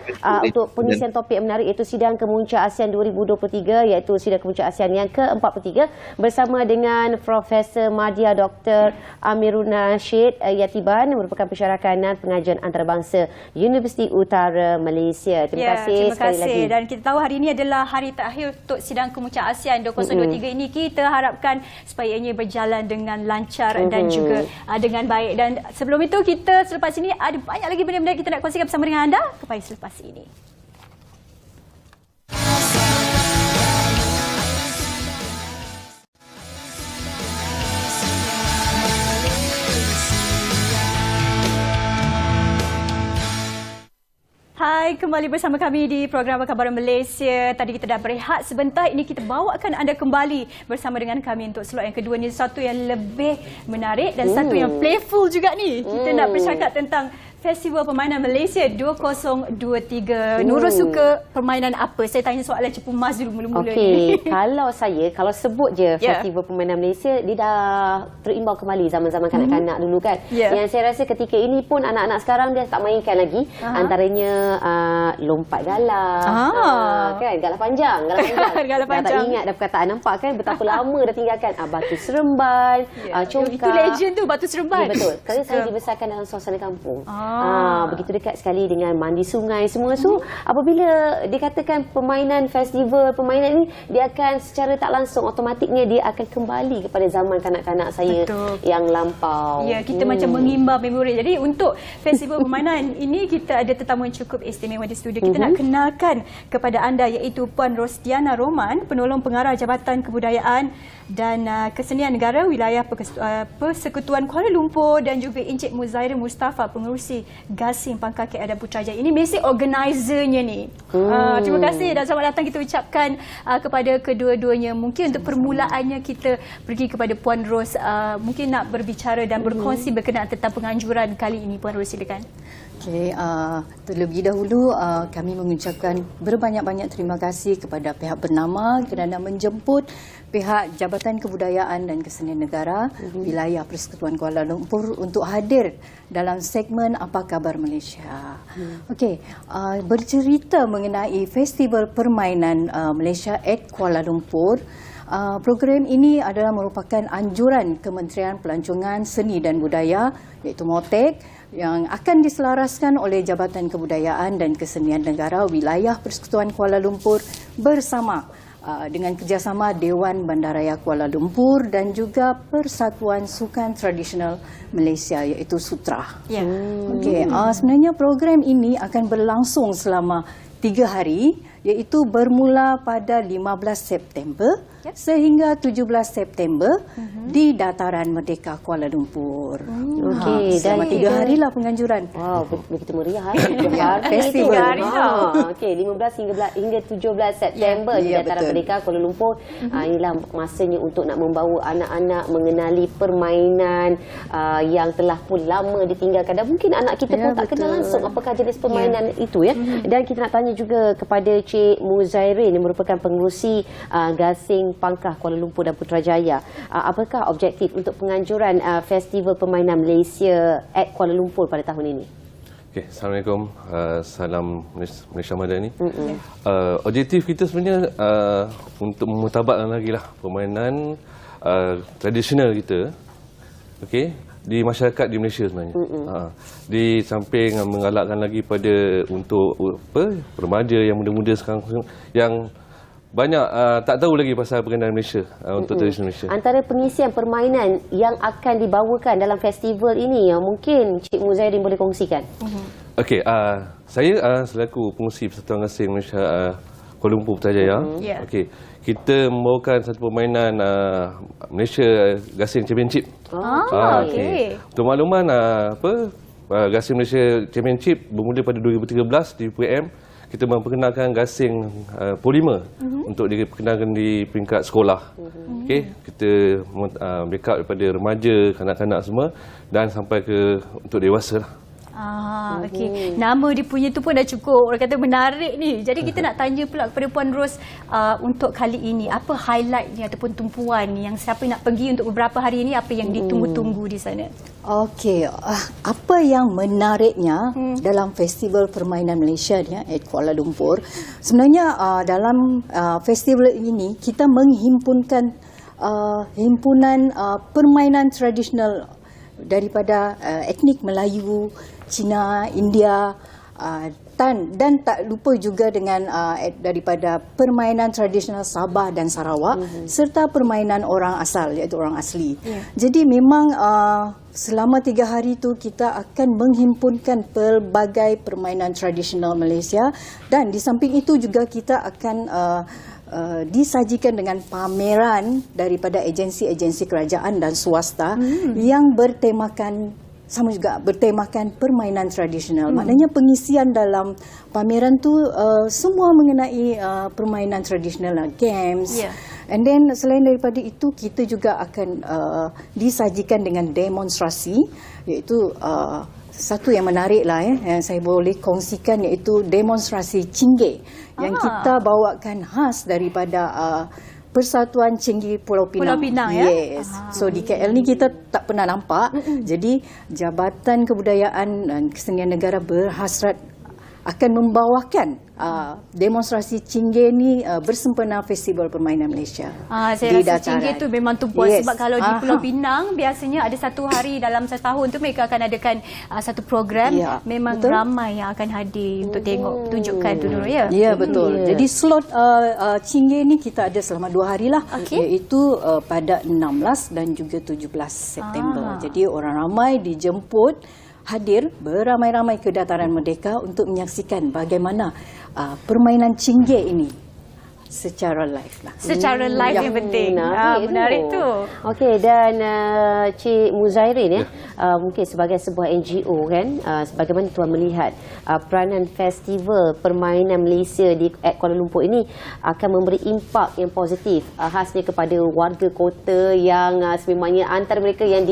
untuk pengisian topik yang menarik, iaitu Sidang Kemuncak ASEAN 2023, iaitu Sidang Kemuncak ASEAN yang ke-43 bersama dengan Profesor Madya Dr. Amirul Rashid Yatiban, merupakan pensyarah kanan pengajian antarabangsa Universiti Utara Malaysia. Terima kasih sekali lagi. Dan kita tahu hari ini adalah hari terakhir untuk Sidang Kemuncak ASEAN 2023 ini. Kita harapkan supaya ianya berjalan dengan lancar dan juga dengan baik. Dan sebelum itu, kita selepas ini ada banyak lagi benda-benda kita nak kongsikan bersama dengan anda kepada selepas ini. Hai, kembali bersama kami di program Kabar Malaysia. Tadi kita dah berehat sebentar. Ini kita bawakan anda kembali bersama dengan kami untuk slot yang kedua ni. Satu yang lebih menarik dan satu yang playful juga ni. Kita nak bercakap tentang Festival Permainan Malaysia 2023. Nurul suka permainan apa? Saya tanya soalan cepu mas dulu mula-mula ni. Kalau sebut je Festival Permainan Malaysia, dia dah terimbau kembali zaman-zaman kanak-kanak dulu kan. Yang saya rasa ketika ini pun anak-anak sekarang dia tak mainkan lagi. Antaranya lompat galah. Kan, galah panjang. Galah panjang. Dah tak ingat dah perkataan, nampak kan betapa lama dah tinggalkan. Batu seremban, congkak. Itu legend tu, batu seremban. Betul. Kerana saya dibesarkan dalam suasana kampung. Begitu dekat sekali dengan mandi sungai semua. So apabila dikatakan permainan festival permainan ini, dia akan secara tak langsung automatiknya dia akan kembali kepada zaman kanak-kanak saya yang lampau. Ya, kita macam mengimbau memori. Jadi untuk festival permainan ini kita ada tetamu yang cukup istimewa di studio. Kita nak kenalkan kepada anda, iaitu Puan Rosdiana Roman, penolong pengarah Jabatan Kebudayaan dan Kesenian Negara Wilayah Persekutuan Kuala Lumpur, dan juga Encik Muzairah Mustafa, pengerusi Gasing Pangkal KL dan Putrajaya. Ini basic organizernya ni. Terima kasih dan selamat datang kita ucapkan kepada kedua-duanya. Mungkin untuk permulaannya kita pergi kepada Puan Ros, mungkin nak berbicara dan berkongsi berkenaan tentang penganjuran kali ini. Puan Ros, silakan. Okey, terlebih dahulu kami mengucapkan berbanyak-banyak terima kasih kepada pihak bernama kerana menjemput pihak Jabatan Kebudayaan dan Kesenian Negara Wilayah Persekutuan Kuala Lumpur untuk hadir dalam segmen Apa Khabar Malaysia. Okey, bercerita mengenai Festival Permainan Malaysia at Kuala Lumpur. Program ini adalah merupakan anjuran Kementerian Pelancongan Seni dan Budaya iaitu MOTEK yang akan diselaraskan oleh Jabatan Kebudayaan dan Kesenian Negara Wilayah Persekutuan Kuala Lumpur bersama dengan kerjasama Dewan Bandaraya Kuala Lumpur dan juga Persatuan Sukan Tradisional Malaysia iaitu Sutra. Ya. Okey, sebenarnya program ini akan berlangsung selama 3 hari iaitu bermula pada 15 September sehingga 17 September di Dataran Merdeka Kuala Lumpur. Okey, selama 3 harilah penganjuran. Wow, begitu meriah. Festival. Okey, 15 hingga 17 September di Dataran Merdeka Kuala Lumpur. Inilah masanya untuk nak membawa anak-anak mengenali permainan yang telah pun lama ditinggalkan. Dan mungkin anak kita pun tak kenal langsung apakah jenis permainan itu ya. Dan kita nak tanya juga kepada Cik Muzairin yang merupakan pengerusi Gasing Pangkah Kuala Lumpur dan Putrajaya. Apakah objektif untuk penganjuran Festival Permainan Malaysia at Kuala Lumpur pada tahun ini? Okay, Assalamualaikum. Salam Malaysia Madani. Objektif kita sebenarnya untuk memutabakkan lagi lah permainan tradisional kita. Okay, di masyarakat di Malaysia sebenarnya. Di samping menggalakkan lagi pada untuk remaja yang muda-muda sekarang yang banyak tak tahu lagi pasal permainan Malaysia untuk tradisional Malaysia. Antara pengisian permainan yang akan dibawakan dalam festival ini yang mungkin Cik Muzairin boleh kongsikan. Okey, saya selaku pengurusi Persatuan Gasing Malaysia Kuala Lumpur Putrajaya. Okey, kita membawakan satu permainan Malaysia Gasing Championship. Okey. Untuk makluman Gasing Malaysia Championship bermula pada 2013 di PUM. Kita memperkenalkan gasing polimer untuk diperkenalkan di peringkat sekolah. Okey, kita backup daripada remaja, kanak-kanak semua dan sampai ke untuk dewasa lah. Okey. Nama dia punya tu pun dah cukup orang kata menarik ni. Jadi kita nak tanya pula kepada Puan Ros untuk kali ini apa highlight ni ataupun tumpuan ni yang siapa nak pergi untuk beberapa hari ini apa yang ditunggu-tunggu di sana? Okey, apa yang menariknya dalam Festival Permainan Malaysia ni at Kuala Lumpur, sebenarnya dalam festival ini kita menghimpunkan himpunan permainan tradisional daripada etnik Melayu, Cina, India dan tak lupa juga dengan daripada permainan tradisional Sabah dan Sarawak serta permainan orang asal iaitu orang asli. Jadi memang selama 3 hari itu kita akan menghimpunkan pelbagai permainan tradisional Malaysia dan di samping itu juga kita akan disajikan dengan pameran daripada agensi-agensi kerajaan dan swasta yang bertemakan permainan tradisional. Maknanya pengisian dalam pameran tu semua mengenai permainan tradisional, games. And then selain daripada itu kita juga akan disajikan dengan demonstrasi iaitu satu yang menarik lah yang saya boleh kongsikan iaitu demonstrasi Cingge yang kita bawakan khas daripada Persatuan Cingge Pulau Pinang. Pulau Pinang Yes. So di KL ni kita tak pernah nampak. Jadi Jabatan Kebudayaan dan Kesenian Negara berhasrat akan membawakan demonstrasi Cingge ni bersempena Festival Permainan Malaysia. Saya rasa Cingge tu memang tumpuan sebab kalau di Pulau Pinang biasanya ada satu hari dalam setahun tu mereka akan adakan satu program. Memang ramai yang akan hadir untuk tengok tunjukkan tu dulu ya. Ya betul. Jadi slot Cingge ni kita ada selama 2 hari lah. Iaitu pada 16 dan juga 17 September. Jadi orang ramai dijemput hadir beramai-ramai ke Dataran Merdeka untuk menyaksikan bagaimana permainan Cingge ini secara live lah. Secara live yang penting. Menarik tu. Okey, dan Cik Muzairin mungkin sebagai sebuah NGO kan, bagaimana tuan melihat peranan Festival Permainan Malaysia di Kuala Lumpur ini akan memberi impak yang positif khasnya kepada warga kota yang sememangnya antara mereka yang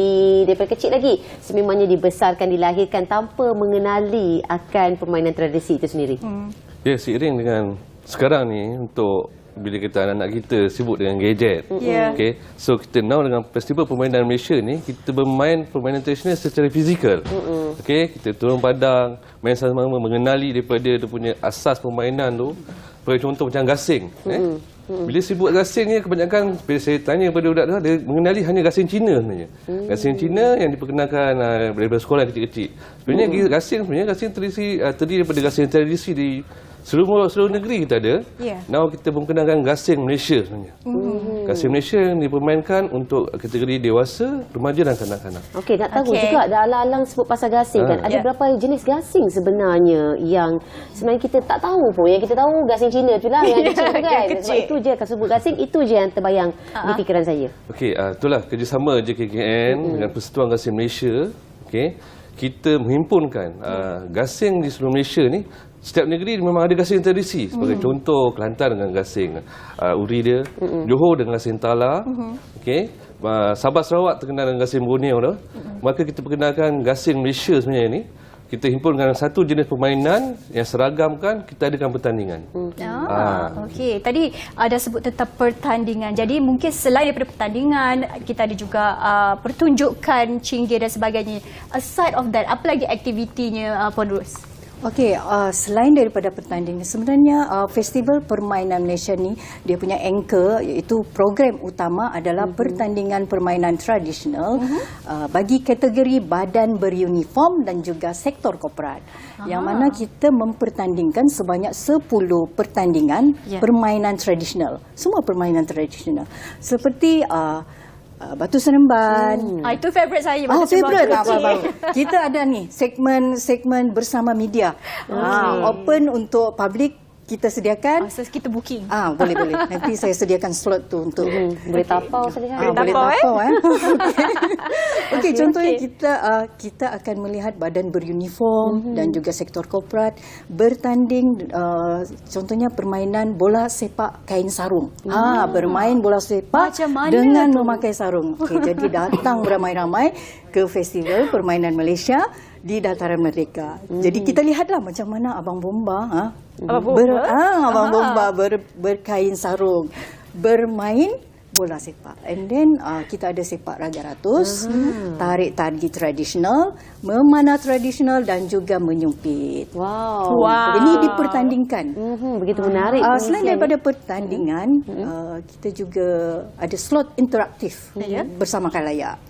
daripada kecil lagi sememangnya dibesarkan, dilahirkan tanpa mengenali akan permainan tradisi itu sendiri. Ya, seiring dengan sekarang ni untuk bila kita anak-anak kita sibuk dengan gadget. Okay, so kita now dengan Festival Permainan Malaysia ni kita bermain permainan tradisional secara fizikal. Okay, kita turun padang, main sama-sama mengenali daripada dia punya asas permainan tu. Sebagai contoh macam gasing. Bila sibuk gasing ni, kebanyakan bila saya tanya kepada budak tu, dia mengenali hanya gasing Cina sebenarnya. Gasing Cina yang diperkenalkan daripada sekolah yang kecil-kecil. Sebenarnya gasing terdiri daripada gasing tradisi di seluruh negeri kita ada. Now kita memperkenalkan gasing Malaysia sebenarnya. Gasing Malaysia yang dipermainkan untuk kategori dewasa, remaja dan kanak-kanak. Okey, nak tahu juga dah alang-alang sebut pasal gasing kan. Ada berapa jenis gasing sebenarnya yang sebenarnya kita tak tahu pun. Yang kita tahu gasing Cina tu lah yang kecil tu kan. Sebab itu je kalau sebut gasing, itu je yang terbayang di fikiran saya. Okey, itulah kerjasama JKKN dengan Persatuan Gasing Malaysia. Okey, kita menghimpunkan gasing di seluruh Malaysia ni. Setiap negeri memang ada gasing tradisi. Sebagai contoh, Kelantan dengan gasing uri dia, Johor dengan gasing tala, okey. Sabah Sarawak terkenal dengan gasing Borneo tu. Maka kita perkenalkan gasing Malaysia sebenarnya ni. Kita himpunkan satu jenis permainan yang seragamkan, kita adakan pertandingan. Okey, tadi ada sebut tentang pertandingan. Jadi mungkin selain daripada pertandingan, kita ada juga pertunjukan, cinggir dan sebagainya. Aside of that, apa lagi aktivitinya Puan Ros? Okey, selain daripada pertandingan, sebenarnya Festival Permainan Malaysia ni dia punya anchor iaitu program utama adalah pertandingan permainan tradisional bagi kategori badan beruniform dan juga sektor korporat. Yang mana kita mempertandingkan sebanyak 10 pertandingan permainan tradisional. Semua permainan tradisional. Seperti Batu Seremban. Itu favourite saya. Favourite. Kita ada ni segmen bersama media. Open untuk public. Kita sediakan. Kita booking. Boleh. Nanti saya sediakan slot tu untuk boleh tapau sekali. Boleh tapau. Okey, contohnya kita akan melihat badan beruniform dan juga sektor korporat bertanding. Contohnya permainan bola sepak kain sarung. Bermain bola sepak dengan memakai sarung. Okey, jadi datang beramai-ramai ke Festival Permainan Malaysia di Dataran Merdeka. Jadi kita lihatlah macam mana Abang Bomba, Abang Bomba berkain sarung, bermain bola sepak. And then kita ada sepak raga ratus, tarik tali tradisional, memanah tradisional dan juga menyumpit. Wow. Ini dipertandingkan. Begitu menarik. Selain daripada pertandingan, kita juga ada slot interaktif bersama khalayak.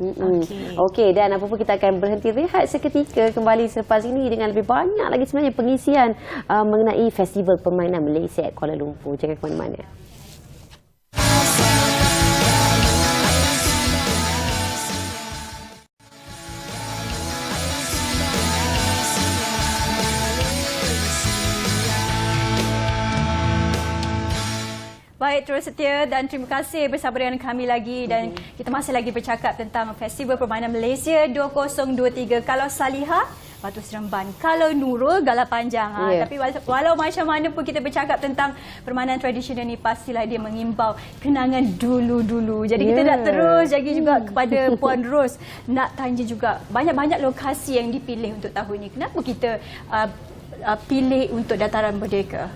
Okey, dan apa pun kita akan berhenti rehat seketika, kembali selepas ini dengan lebih banyak lagi sebenarnya pengisian mengenai Festival Permainan Malaysia at Kuala Lumpur. Jangan ke mana-mana. Baik, terus setia dan terima kasih bersama dengan kami lagi dan kita masih lagi bercakap tentang Festival Permainan Malaysia 2023. Kalau Salihah, Batu Seremban. Kalau Nurul, Galah Panjang. Tapi walau macam mana pun kita bercakap tentang permainan tradisional ni, pastilah dia mengimbau kenangan dulu-dulu. Jadi kita nak terus jaga juga kepada Puan Ros. Nak tanya juga, banyak-banyak lokasi yang dipilih untuk tahun ini. Kenapa kita pilih untuk Dataran Merdeka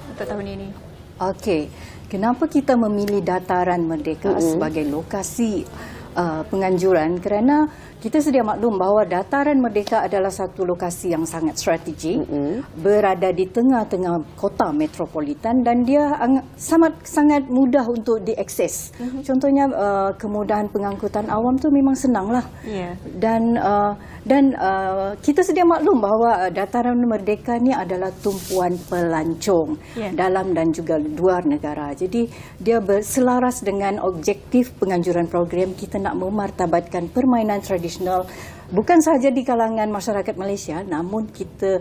untuk tahun ini? Okey, kenapa kita memilih Dataran Merdeka sebagai lokasi penganjuran? Kerana kita sedia maklum bahawa Dataran Merdeka adalah satu lokasi yang sangat strategik, berada di tengah-tengah kota metropolitan dan dia sangat mudah untuk diakses. Contohnya kemudahan pengangkutan awam tu memang senanglah. Dan kita sedia maklum bahawa Dataran Merdeka ni adalah tumpuan pelancong dalam dan juga luar negara. Jadi dia berselaras dengan objektif penganjuran program kita nak memartabatkan permainan tradisional bukan sahaja di kalangan masyarakat Malaysia, namun kita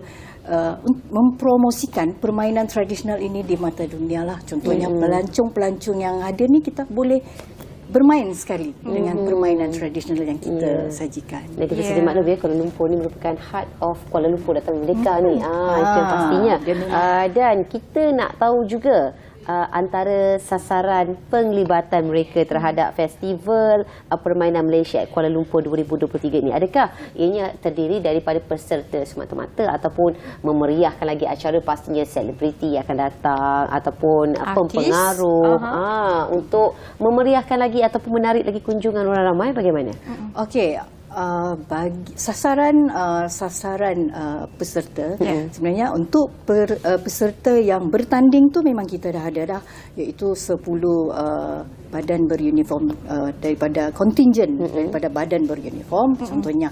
mempromosikan permainan tradisional ini di mata dunia lah. Contohnya pelancong-pelancong yang hadir ni kita boleh bermain sekali dengan permainan tradisional yang kita sajikan. Dan kita sedia maklum Kuala Lumpur ni merupakan heart of Kuala Lumpur Dataran Merdeka ni. Itu pastinya. Dan kita nak tahu juga antara sasaran penglibatan mereka terhadap Festival Permainan Malaysia Kuala Lumpur 2023 ini. Adakah ianya terdiri daripada peserta semata-mata ataupun memeriahkan lagi acara, pastinya selebriti akan datang ataupun pempengaruh untuk memeriahkan lagi ataupun menarik lagi kunjungan orang ramai, bagaimana? Okey, bagi sasaran peserta sebenarnya untuk peserta yang bertanding tu memang kita dah ada dah, iaitu 10 badan beruniform daripada kontinjen daripada badan beruniform, contohnya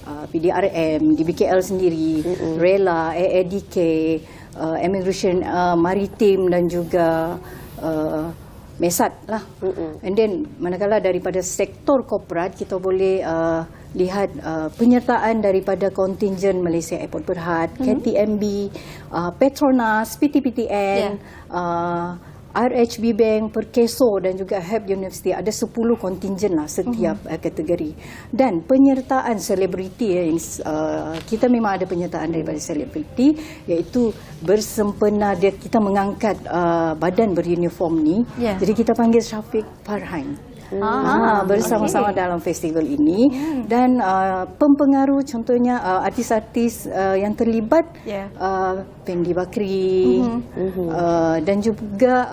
PDRM, DBKL sendiri, RELA, AADK, Immigration Maritim dan juga MESAT lah. And then manakala daripada sektor korporat kita boleh lihat penyertaan daripada kontinjen Malaysia Airport Berhad, KTMB, Petronas, PTPTN, RHB Bank, Perkeso dan juga HEB University. Ada 10 kontinjen lah setiap kategori. Dan penyertaan selebriti, kita memang ada penyertaan daripada selebriti, iaitu bersempena kita mengangkat badan beruniform ni. Jadi kita panggil Syafiq Farhan. Bersama-sama dalam festival ini. Dan pempengaruh contohnya artis-artis yang terlibat, Pendi Bakri, dan juga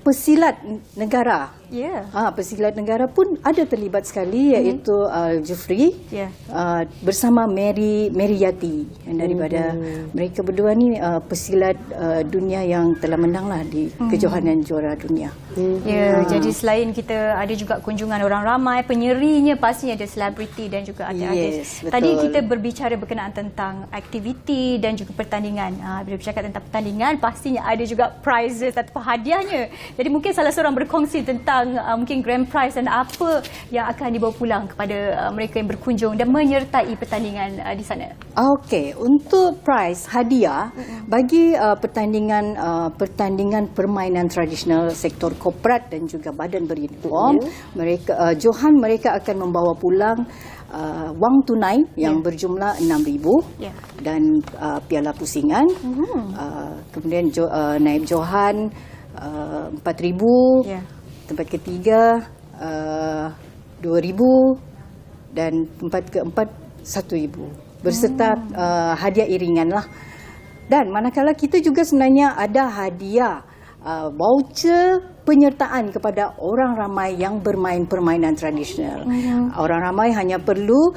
pesilat negara. Pesilat negara pun ada terlibat sekali, iaitu Jufri bersama Mary Yati, daripada mereka berdua ni pesilat dunia yang telah menanglah di kejohanan juara dunia. Jadi selain kita ada juga kunjungan orang ramai, penyerinya pastinya ada selebriti dan juga artis. Tadi kita berbicara berkenaan tentang aktiviti dan juga pertandingan. Bila bercakap tentang pertandingan, pastinya ada juga prizes atau hadiahnya. Jadi mungkin salah seorang berkongsi tentang mungkin grand prize dan apa yang akan dibawa pulang kepada mereka yang berkunjung dan menyertai pertandingan di sana. Okey, untuk prize hadiah bagi pertandingan permainan tradisional sektor korporat dan juga badan beruniform, mereka akan membawa pulang wang tunai yang berjumlah 6,000 dan piala pusingan, kemudian naib johan 4,000, tempat ketiga 2,000 dan tempat keempat 1,000 berserta hadiah iringan lah. Dan manakala kita juga sebenarnya ada hadiah voucher penyertaan kepada orang ramai yang bermain permainan tradisional. Orang ramai hanya perlu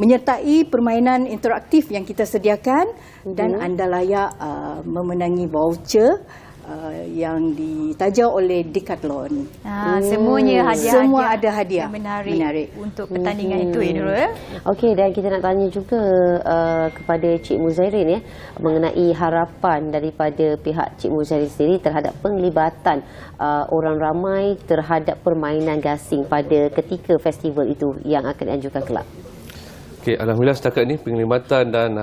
menyertai permainan interaktif yang kita sediakan dan anda layak memenangi voucher yang ditaja oleh Decathlon. Semuanya hadiah. Semua ada hadiah. Menarik untuk pertandingan itu, Nurul. Okey, dan kita nak tanya juga kepada Cik Muzairin mengenai harapan daripada pihak Cik Muzairin sendiri terhadap penglibatan orang ramai terhadap permainan gasing pada ketika festival itu yang akan dianjurkan kelak. Okey, alhamdulillah setakat ni penglibatan dan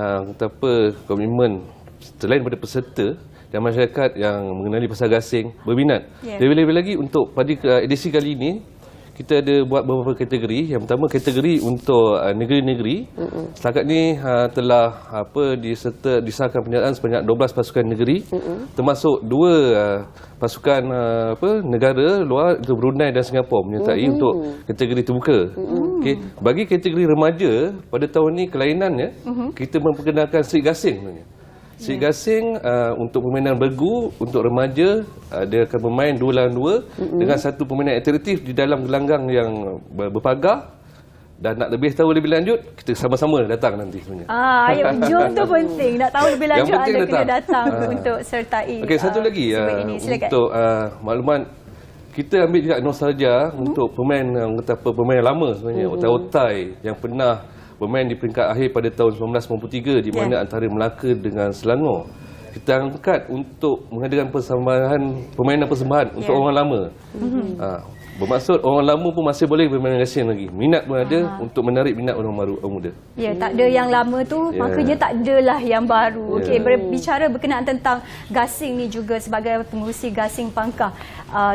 komitmen selain daripada peserta dan masyarakat yang mengenali pasal gasing berminat. Lebih-lebih lagi untuk pada edisi kali ini kita ada buat beberapa kategori. Yang pertama kategori untuk negeri-negeri. Setakat ni telah disahkan penyertaan sebanyak 12 pasukan negeri, termasuk 2 pasukan negara luar, itu Brunei dan Singapura menyertai untuk kategori terbuka. Okay. Bagi kategori remaja pada tahun ni kelainannya kita memperkenalkan street gasing sebenarnya. Street gasing untuk permainan bergu untuk remaja, dia akan bermain 2 lawan 2 dengan satu permainan interaktif di dalam gelanggang yang berpagar. Dan nak lebih tahu lebih lanjut, kita sama-sama datang nanti sebenarnya. Jom tu penting. Nak tahu lebih lanjut, anda kena datang untuk sertai. Okey, satu lagi untuk makluman, kita ambil juga nostalgia untuk pemain lama sebenarnya, otai-otai yang pernah bermain di peringkat akhir pada tahun 1993 di mana antara Melaka dengan Selangor. Kita angkat untuk mengadakan permainan persembahan untuk orang lama. Bermaksud orang lama pun masih boleh bermain gasing lagi. Minat pun ada untuk menarik minat orang baru, orang muda. Tak ada yang lama tu, makanya tak adalah yang baru. Okey, berbicara berkenaan tentang gasing ni juga sebagai pengurusi gasing pangkah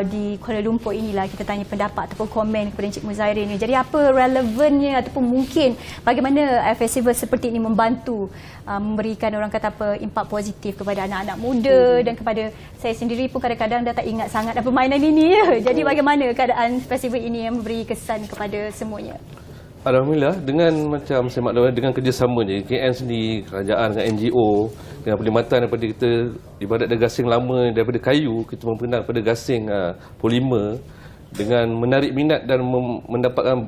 di Kuala Lumpur inilah kita tanya pendapat ataupun komen kepada Encik Muzairin ni. Jadi apa relevannya ataupun mungkin bagaimana festival seperti ini membantu memberikan orang kata impak positif kepada anak-anak muda dan kepada saya sendiri pun kadang-kadang dah tak ingat sangat permainan ini. Jadi bagaimana keadaan festival ini yang memberi kesan kepada semuanya? Alhamdulillah, dengan macam saya maklum dengan kerjasama KN sendiri, kerajaan dengan NGO, dengan perkhidmatan daripada kita ibarat dari gasing lama daripada kayu, kita memperkenalkan pada gasing polimer dengan menarik minat dan mendapatkan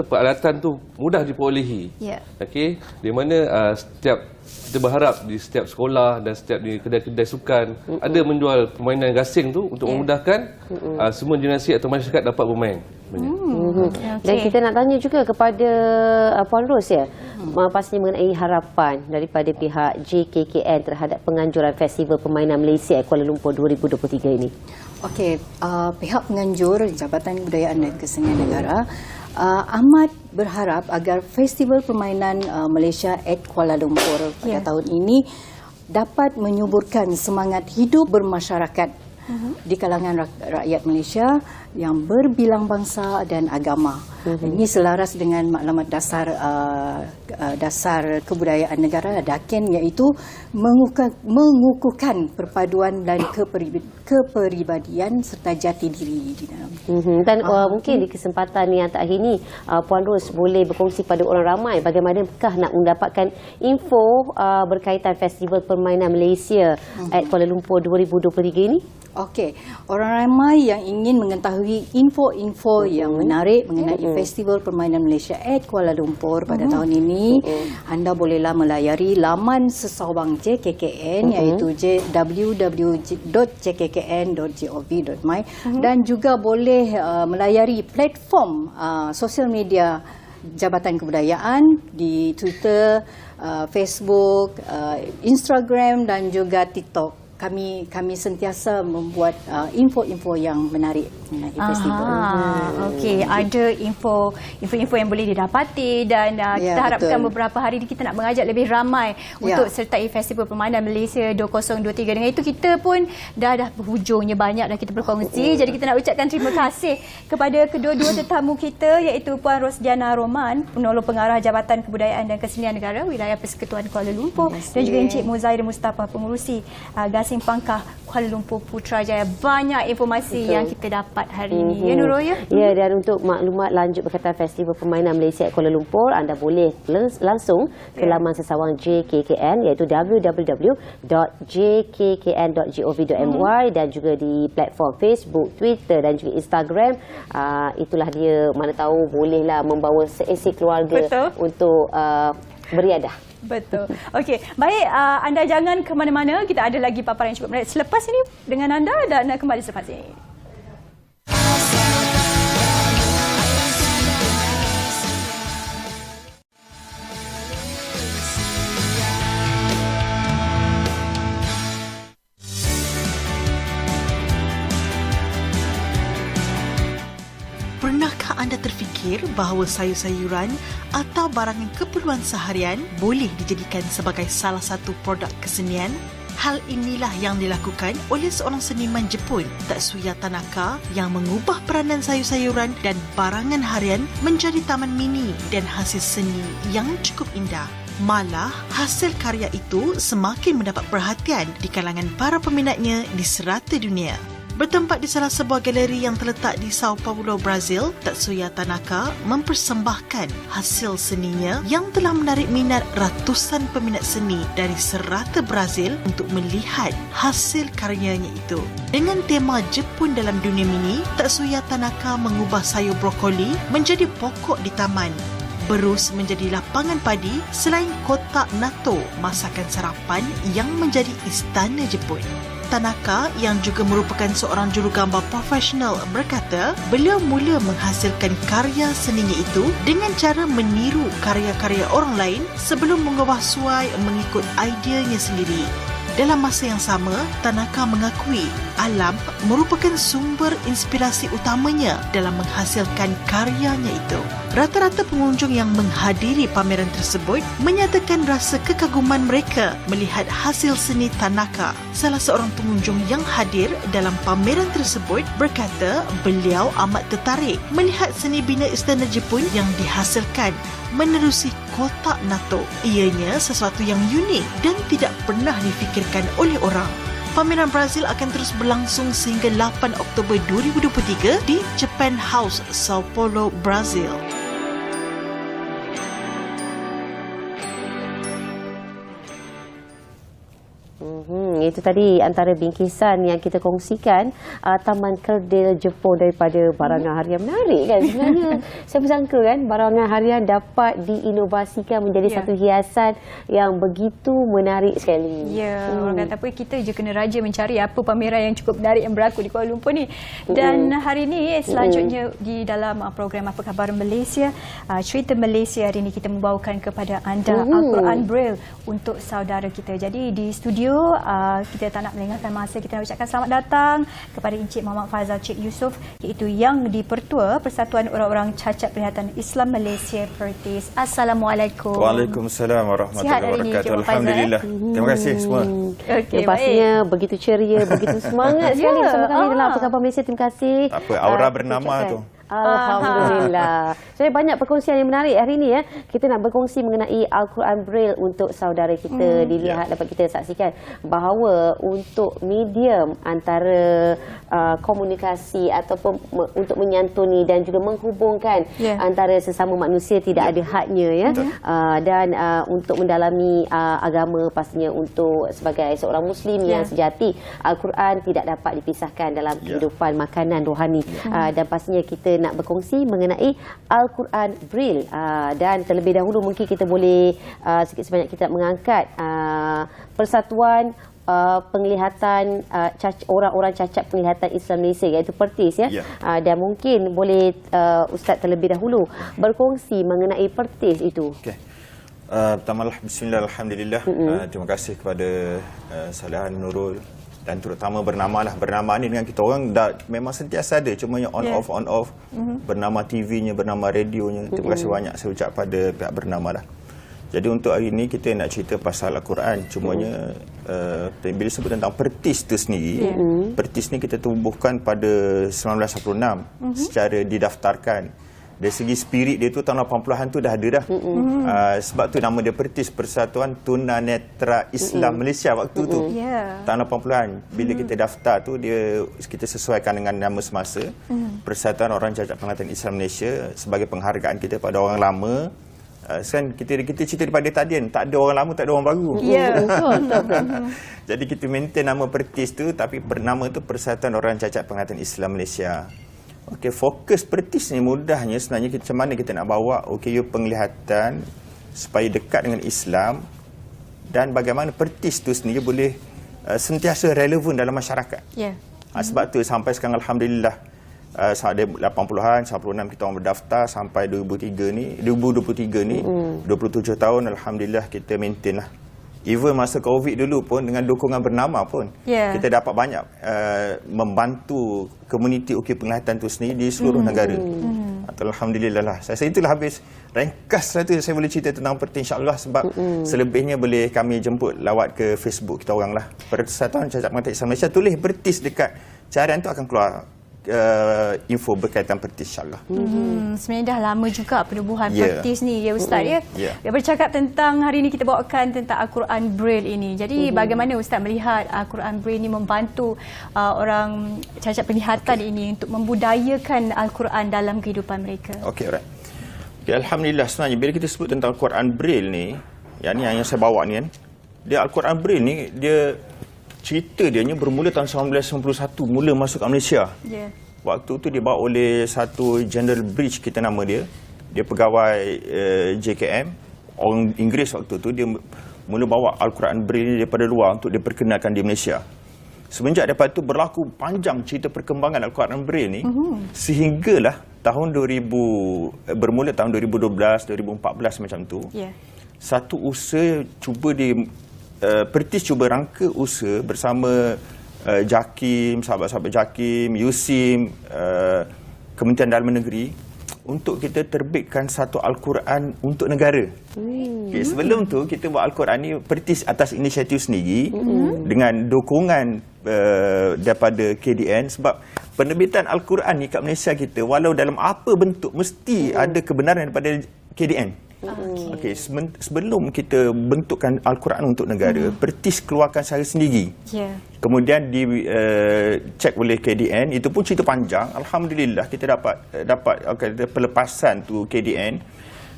peralatan tu mudah diperolehi. Okey, di mana kita berharap di setiap sekolah dan setiap di kedai-kedai sukan ada menjual permainan gasing tu untuk memudahkan semua generasi atau masyarakat dapat bermain. Dan kita nak tanya juga kepada Puan Ros pastinya mengenai harapan daripada pihak JKKN terhadap penganjuran Festival Permainan Malaysia Kuala Lumpur 2023 ini. Okey, pihak penganjur Jabatan Kebudayaan dan Kesenian Negara amat berharap agar Festival Permainan Malaysia at Kuala Lumpur pada tahun ini dapat menyuburkan semangat hidup bermasyarakat di kalangan rakyat Malaysia yang berbilang bangsa dan agama. Ini selaras dengan maklumat dasar kebudayaan negara DAKEN, iaitu mengukuhkan perpaduan dan kepribadian serta jati diri di dalam. Dan mungkin di kesempatan yang terakhir ini Puan Ros boleh berkongsi pada orang ramai bagaimanakah nak mendapatkan info berkaitan Festival Permainan Malaysia at Kuala Lumpur 2023 ini? Okey, orang ramai yang ingin mengetahui info-info yang menarik mengenai Festival Permainan Malaysia at Kuala Lumpur pada tahun ini, anda bolehlah melayari laman sesawang JKKN iaitu www.jkkn.gov.my dan juga boleh melayari platform sosial media Jabatan Kebudayaan di Twitter, Facebook, Instagram dan juga TikTok. Kami sentiasa membuat info-info yang menarik mengenai festival. Okey, ada info yang boleh didapati dan kita harapkan beberapa hari ini kita nak mengajak lebih ramai untuk sertai Festival Permainan Malaysia 2023. Dengan itu kita pun dah berhujungnya, banyak dah kita berkongsi. Jadi kita nak ucapkan terima kasih kepada kedua-dua tetamu kita iaitu Puan Rosdiana Roman, Penolong Pengarah Jabatan Kebudayaan dan Kesenian Negara Wilayah Persekutuan Kuala Lumpur, dan juga Encik Muzair Mustafa, Pengurusi Gasing Pangkah Kuala Lumpur Putrajaya. Banyak informasi yang kita dapat hari ini. Ya Nurul ya? Ya, dan untuk maklumat lanjut berkaitan Festival Permainan Malaysia Kuala Lumpur, anda boleh langsung ke laman sesawang JKKN iaitu www.jkkn.gov.my dan juga di platform Facebook, Twitter dan juga Instagram. Itulah dia, mana tahu bolehlah membawa seisi keluarga untuk beriadah. Betul. Okey, baik, anda jangan ke mana-mana. Kita ada lagi paparan yang cukup menarik selepas ini dengan anda dan kembali selepas ini. Pernahkah anda terfikir bahawa sayur-sayuran atau barangan keperluan seharian boleh dijadikan sebagai salah satu produk kesenian? Hal inilah yang dilakukan oleh seorang seniman Jepun, Tatsuya Tanaka, yang mengubah peranan sayur-sayuran dan barangan harian menjadi taman mini dan hasil seni yang cukup indah. Malah, hasil karya itu semakin mendapat perhatian di kalangan para peminatnya di serata dunia. Bertempat di salah sebuah galeri yang terletak di Sao Paulo, Brazil, Tatsuya Tanaka mempersembahkan hasil seninya yang telah menarik minat ratusan peminat seni dari serata Brazil untuk melihat hasil karyanya itu. Dengan tema Jepun dalam dunia mini, Tatsuya Tanaka mengubah sayur brokoli menjadi pokok di taman, berus menjadi lapangan padi, selain kotak natto, masakan sarapan yang menjadi istana Jepun. Tanaka yang juga merupakan seorang jurugambar profesional berkata beliau mula menghasilkan karya seninya itu dengan cara meniru karya-karya orang lain sebelum mengubah suai mengikut ideanya sendiri. Dalam masa yang sama, Tanaka mengakui alam merupakan sumber inspirasi utamanya dalam menghasilkan karyanya itu. Rata-rata pengunjung yang menghadiri pameran tersebut menyatakan rasa kekaguman mereka melihat hasil seni Tanaka. Salah seorang pengunjung yang hadir dalam pameran tersebut berkata beliau amat tertarik melihat seni bina istana Jepun yang dihasilkan menerusi kotak natto. Ianya sesuatu yang unik dan tidak pernah difikirkan oleh orang. Pameran Brazil akan terus berlangsung sehingga 8 Oktober 2023 di Japan House, Sao Paulo, Brazil. Itu tadi antara bingkisan yang kita kongsikan Taman Kerdil Jepun daripada barangan harian. Menarik kan sebenarnya. Saya sangka kan barangan harian dapat diinovasikan menjadi satu hiasan yang begitu menarik sekali. Ya, orang kata apa, kita je kena raja mencari apa pameran yang cukup menarik yang berlaku di Kuala Lumpur ni. Dan hari ini selanjutnya di dalam program Apa Khabar Malaysia, Cerita Malaysia, hari ini kita membawakan kepada anda Al-Quran Braille untuk saudara kita. Jadi di studio kita tak nak melengahkan masa, kita nak ucapkan selamat datang kepada Encik Muhammad Fazal Cik Yusof, iaitu yang di-Pertua Persatuan Orang-Orang Cacat Penglihatan Islam Malaysia Pertis. Assalamualaikum. Waalaikumsalam warahmatullahi wabarakatuh. Alhamdulillah. Terima kasih semua. Okay, pastinya begitu ceria, begitu semangat sekali bersama kami dalam Apa Khabar Malaysia. Terima kasih. Apa aura bernama tu? Alhamdulillah. Jadi banyak perkongsian yang menarik hari ini ya. Kita nak berkongsi mengenai Al-Quran Braille untuk saudara kita. Dilihat dapat kita saksikan bahawa untuk medium antara komunikasi ataupun untuk menyantuni dan juga menghubungkan antara sesama manusia tidak ada hadnya ya. Dan untuk mendalami agama, pastinya untuk sebagai seorang muslim yang sejati, Al-Quran tidak dapat dipisahkan dalam kehidupan makanan rohani. Dan pastinya kita nak berkongsi mengenai Al-Quran Braille. Dan terlebih dahulu mungkin kita boleh sikit sebanyak kita mengangkat Persatuan Penglihatan orang-orang cacat penglihatan Islam Malaysia, iaitu Pertis ya. Dan mungkin boleh Ustaz terlebih dahulu berkongsi mengenai Pertis itu. Okey. Pertamalah bismillah, alhamdulillah. Terima kasih kepada Salihan Nurul dan terutama bernama ni dengan kita orang dah memang sentiasa ada, cuma yang on off bernama TV-nya, bernama radionya. Terima kasih banyak saya ucap pada pihak bernama lah. Jadi untuk hari ini kita nak cerita pasal Al-Quran, cumanya bila sebut tentang Pertis tu sendiri, Pertis ni kita tubuhkan pada 1986 secara didaftarkan. Dari segi spirit dia tu tahun 80-an tu dah ada dah. Sebab tu nama dia Pertis, Persatuan Tunanetra Islam Malaysia waktu tu. Tahun 80-an. Bila kita daftar tu kita sesuaikan dengan nama semasa. Persatuan Orang Cacat Penglihatan Islam Malaysia sebagai penghargaan kita pada orang lama. Kan kita cerita daripada tadi kan, tak ada orang lama, tak ada orang baru. Jadi kita maintain nama Pertis tu, tapi nama tu Persatuan Orang Cacat Penglihatan Islam Malaysia. Okey, fokus Pertis ni mudahnya sebenarnya macam mana kita nak bawa OKU penglihatan supaya dekat dengan Islam, dan bagaimana Pertis tu sendiri boleh sentiasa relevan dalam masyarakat. Sebab tu sampai sekarang alhamdulillah ada 80-an, 96 kita orang berdaftar sampai 2023 ni 27 tahun alhamdulillah kita maintain lah. Even masa COVID dulu pun dengan dukungan bernama pun kita dapat banyak membantu komuniti ukir penglihatan tu sendiri di seluruh negara. Alhamdulillah lah. Saya itulah habis ringkas lah tu saya boleh cerita tentang Pertis, insyaAllah, sebab selebihnya boleh kami jemput lawat ke Facebook kita orang lah. Persatuan Cacat Penglihatan Islam Malaysia, tulis Pertis dekat carian tu akan keluar info berkaitan Pertis, insyaAllah. Sebenarnya dah lama juga penubuhan Pertis ni ya Ustaz ya. Dia bercakap tentang hari ini kita bawakan tentang Al-Quran Braille ini. Jadi bagaimana Ustaz melihat Al-Quran Braille ini membantu orang cacat penglihatan ini untuk membudayakan Al-Quran dalam kehidupan mereka? Okey, alright. Okay, alhamdulillah sebenarnya bila kita sebut tentang Al-Quran Braille ni, yang saya bawa ni kan, dia Al-Quran Braille ni dia cerita dia bermula tahun 1991, mula masuk ke Malaysia. Waktu tu dia bawa oleh satu General Bridge, kita nama dia. Dia pegawai JKM, orang Inggeris waktu tu. Dia mula bawa Al-Quran Braille ni daripada luar untuk diperkenalkan di Malaysia. Semenjak daripada itu berlaku panjang cerita perkembangan Al-Quran Braille ni, sehinggalah tahun 2000, bermula tahun 2012, 2014 macam tu. Satu usaha cuba Pertis cuba rangka usaha bersama JAKIM, sahabat-sahabat JAKIM, USIM, Kementerian Dalam Negeri untuk kita terbitkan satu Al-Quran untuk negara. Okay, sebelum tu kita buat Al-Quran ni Pertis atas inisiatif sendiri dengan dukungan daripada KDN, sebab penerbitan Al-Quran ni kat Malaysia kita walau dalam apa bentuk mesti ada kebenaran daripada KDN. Okey, sebelum kita bentukkan Al-Quran untuk negara, Pertis keluarkan secara sendiri. Kemudian cek oleh KDN, itu pun cerita panjang. Alhamdulillah kita dapat pelepasan tu KDN.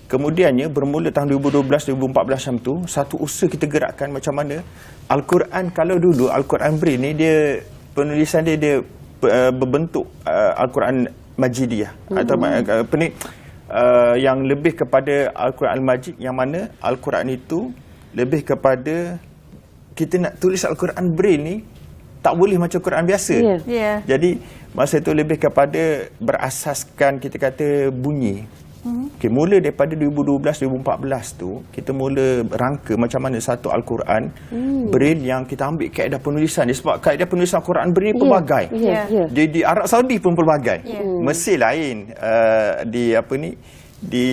Kemudiannya bermula tahun 2012-2014 macam tu, satu usaha kita gerakkan macam mana Al-Quran. Kalau dulu Al-Quran Braille ni dia penulisan dia berbentuk Al-Quran Majidiyah atau apa ni, yang lebih kepada Al-Quran Al-Majid, yang mana Al-Quran itu lebih kepada kita nak tulis Al-Quran Braille ni tak boleh macam Quran biasa. Jadi masa itu lebih kepada berasaskan kita kata bunyi. Okay, mula daripada 2012-2014 tu kita mula rangka macam mana satu Al-Quran Braille yang kita ambil kaedah penulisan dia, sebab kaedah penulisan Al-Quran Braille ni pelbagai. Di Arab Saudi pun pelbagai. Mesir lain, di apa ni, di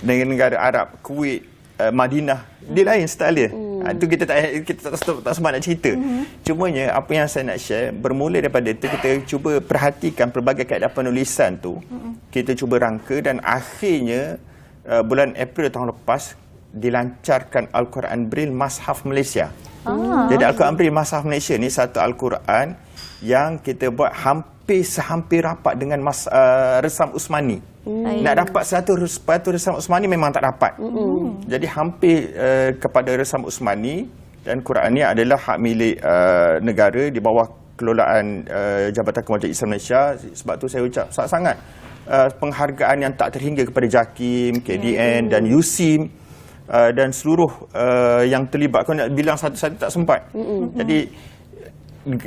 negara Arab, Kuwait, Madinah, dia lain style dia. Itu kita tak sempat nak cerita. Cumanya apa yang saya nak share, bermula daripada itu kita cuba perhatikan pelbagai kaedah penulisan tu. Kita cuba rangka dan akhirnya bulan April tahun lepas dilancarkan Al-Quran Braille Mashaf Malaysia. Jadi Al-Quran Braille Mashaf Malaysia ni satu Al-Quran yang kita buat sehampir rapat dengan Resam Usmani. Nak dapat 100% Resam Usmani memang tak dapat. Jadi hampir kepada Resam Usmani, dan Quran ni adalah hak milik negara di bawah kelolaan Jabatan Kemajuan Islam Malaysia. Sebab tu saya ucap sangat penghargaan yang tak terhingga kepada JAKIM, KDN dan USIM dan seluruh yang terlibat. Kalau nak bilang satu-satu tak sempat. Jadi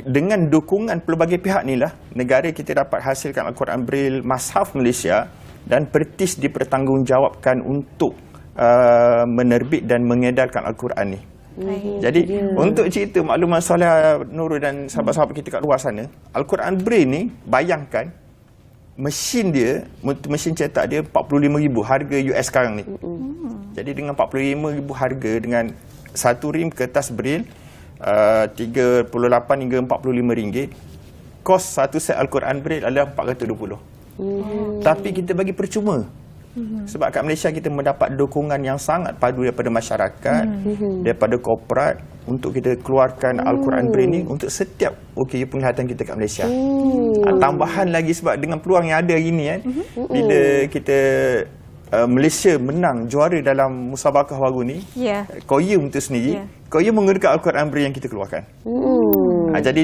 dengan dukungan pelbagai pihak inilah negara kita dapat hasilkan Al-Quran Braille Mashaf Malaysia, dan Pertis dipertanggungjawabkan untuk menerbit dan mengedarkan Al-Quran ni. Jadi untuk cerita maklumat Soleh Nurul dan sahabat-sahabat kita kat luar sana, Al-Quran Braille ni bayangkan mesin dia, mesin cetak dia 45,000 harga US sekarang ni. Jadi dengan 45,000 harga dengan satu rim kertas Braille 38 hingga 45 ringgit, kos satu set Al-Quran Braille adalah 420. Tapi kita bagi percuma. Sebab kat Malaysia kita mendapat dukungan yang sangat padu daripada masyarakat, daripada korporat, untuk kita keluarkan Al-Quran Braille ni untuk setiap OKU penglihatan kita kat Malaysia. Tambahan lagi sebab dengan peluang yang ada hari ni kan, bila kita Malaysia menang juara dalam musabakah baru ni, Koyum tu sendiri, Koyum menggunakan Al-Quran Braille yang kita keluarkan. Jadi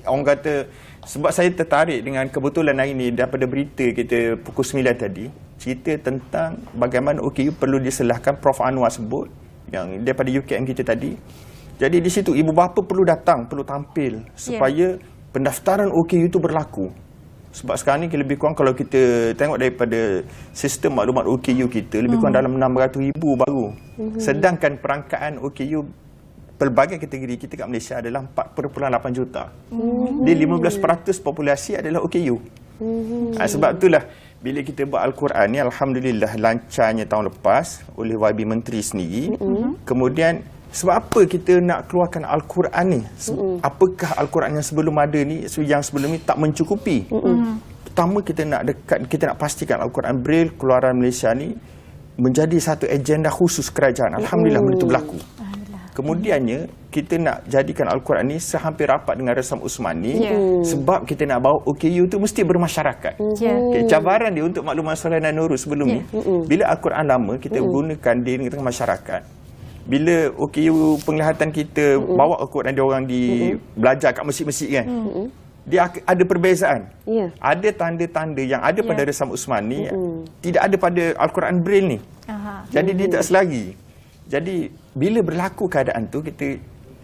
orang kata, sebab saya tertarik dengan kebetulan hari ini daripada berita kita pukul 9 tadi, cerita tentang bagaimana OKU perlu diselahkan, Prof Anwar sebut yang daripada UKM kita tadi. Jadi di situ ibu bapa perlu datang, perlu tampil supaya pendaftaran OKU itu berlaku. Sebab sekarang ni lebih kurang kalau kita tengok daripada sistem maklumat OKU kita, lebih kurang dalam 600,000 baru. Sedangkan perangkaan OKU pelbagai kategori kita kat Malaysia adalah 4.8 juta. Di 15% populasi adalah OKU. Sebab itulah bila kita buat Al-Quran ni, alhamdulillah lancarnya tahun lepas oleh YB Menteri sendiri. Kemudian sebab apa kita nak keluarkan Al-Quran ni? Apakah Al-Quran yang sebelum ada ni, yang sebelum ni tak mencukupi? Pertama kita nak pastikan Al-Quran Braille keluaran Malaysia ni menjadi satu agenda khusus kerajaan. Alhamdulillah benda itu berlaku. Kemudiannya kita nak jadikan Al-Quran ni sehampir rapat dengan Resam Usmani, sebab kita nak bawa OKU tu mesti bermasyarakat. Cabaran dia untuk maklumat Soleh dan Nurul sebelum ni, bila Al-Quran lama kita gunakan di tengah masyarakat, bila OKU penglihatan kita bawa Al-Quran dia orang di belajar kat masjid-masjid kan, dia ada perbezaan. Ada tanda-tanda yang ada pada Resam Usmani tidak ada pada Al-Quran Braille ni. Jadi dia tak selari. Jadi bila berlaku keadaan tu,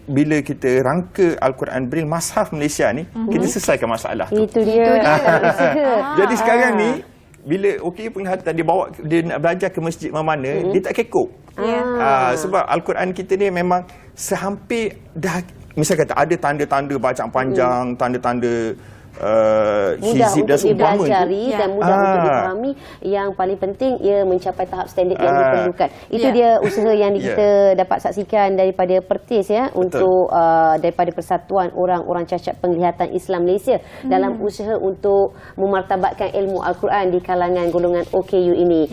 bila kita rangka Al-Quran Braille Mashaf Malaysia ni, kita selesaikan masalah tu. Itu dia. Jadi sekarang ni bila OKU penglihatan dia nak belajar ke masjid mana-mana, dia tak kekok. Sebab Al-Quran kita ni memang sehampir dah, misal kata ada tanda-tanda bacaan panjang, tanda-tanda mudah hizib untuk dan seumpama dipelajari dan mudah untuk dipahami. Yang paling penting ia mencapai tahap standard yang diperlukan. Itu dia usaha yang kita dapat saksikan daripada Pertis untuk daripada Persatuan Orang-Orang Cacat Penglihatan Islam Malaysia dalam usaha untuk memartabatkan ilmu Al-Quran di kalangan golongan OKU ini.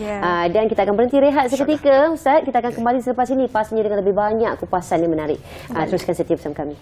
Dan kita akan berhenti rehat seketika, Ustaz. Kita akan kembali selepas ini pastinya dengan lebih banyak kupasan yang menarik. Teruskan setia bersama kami.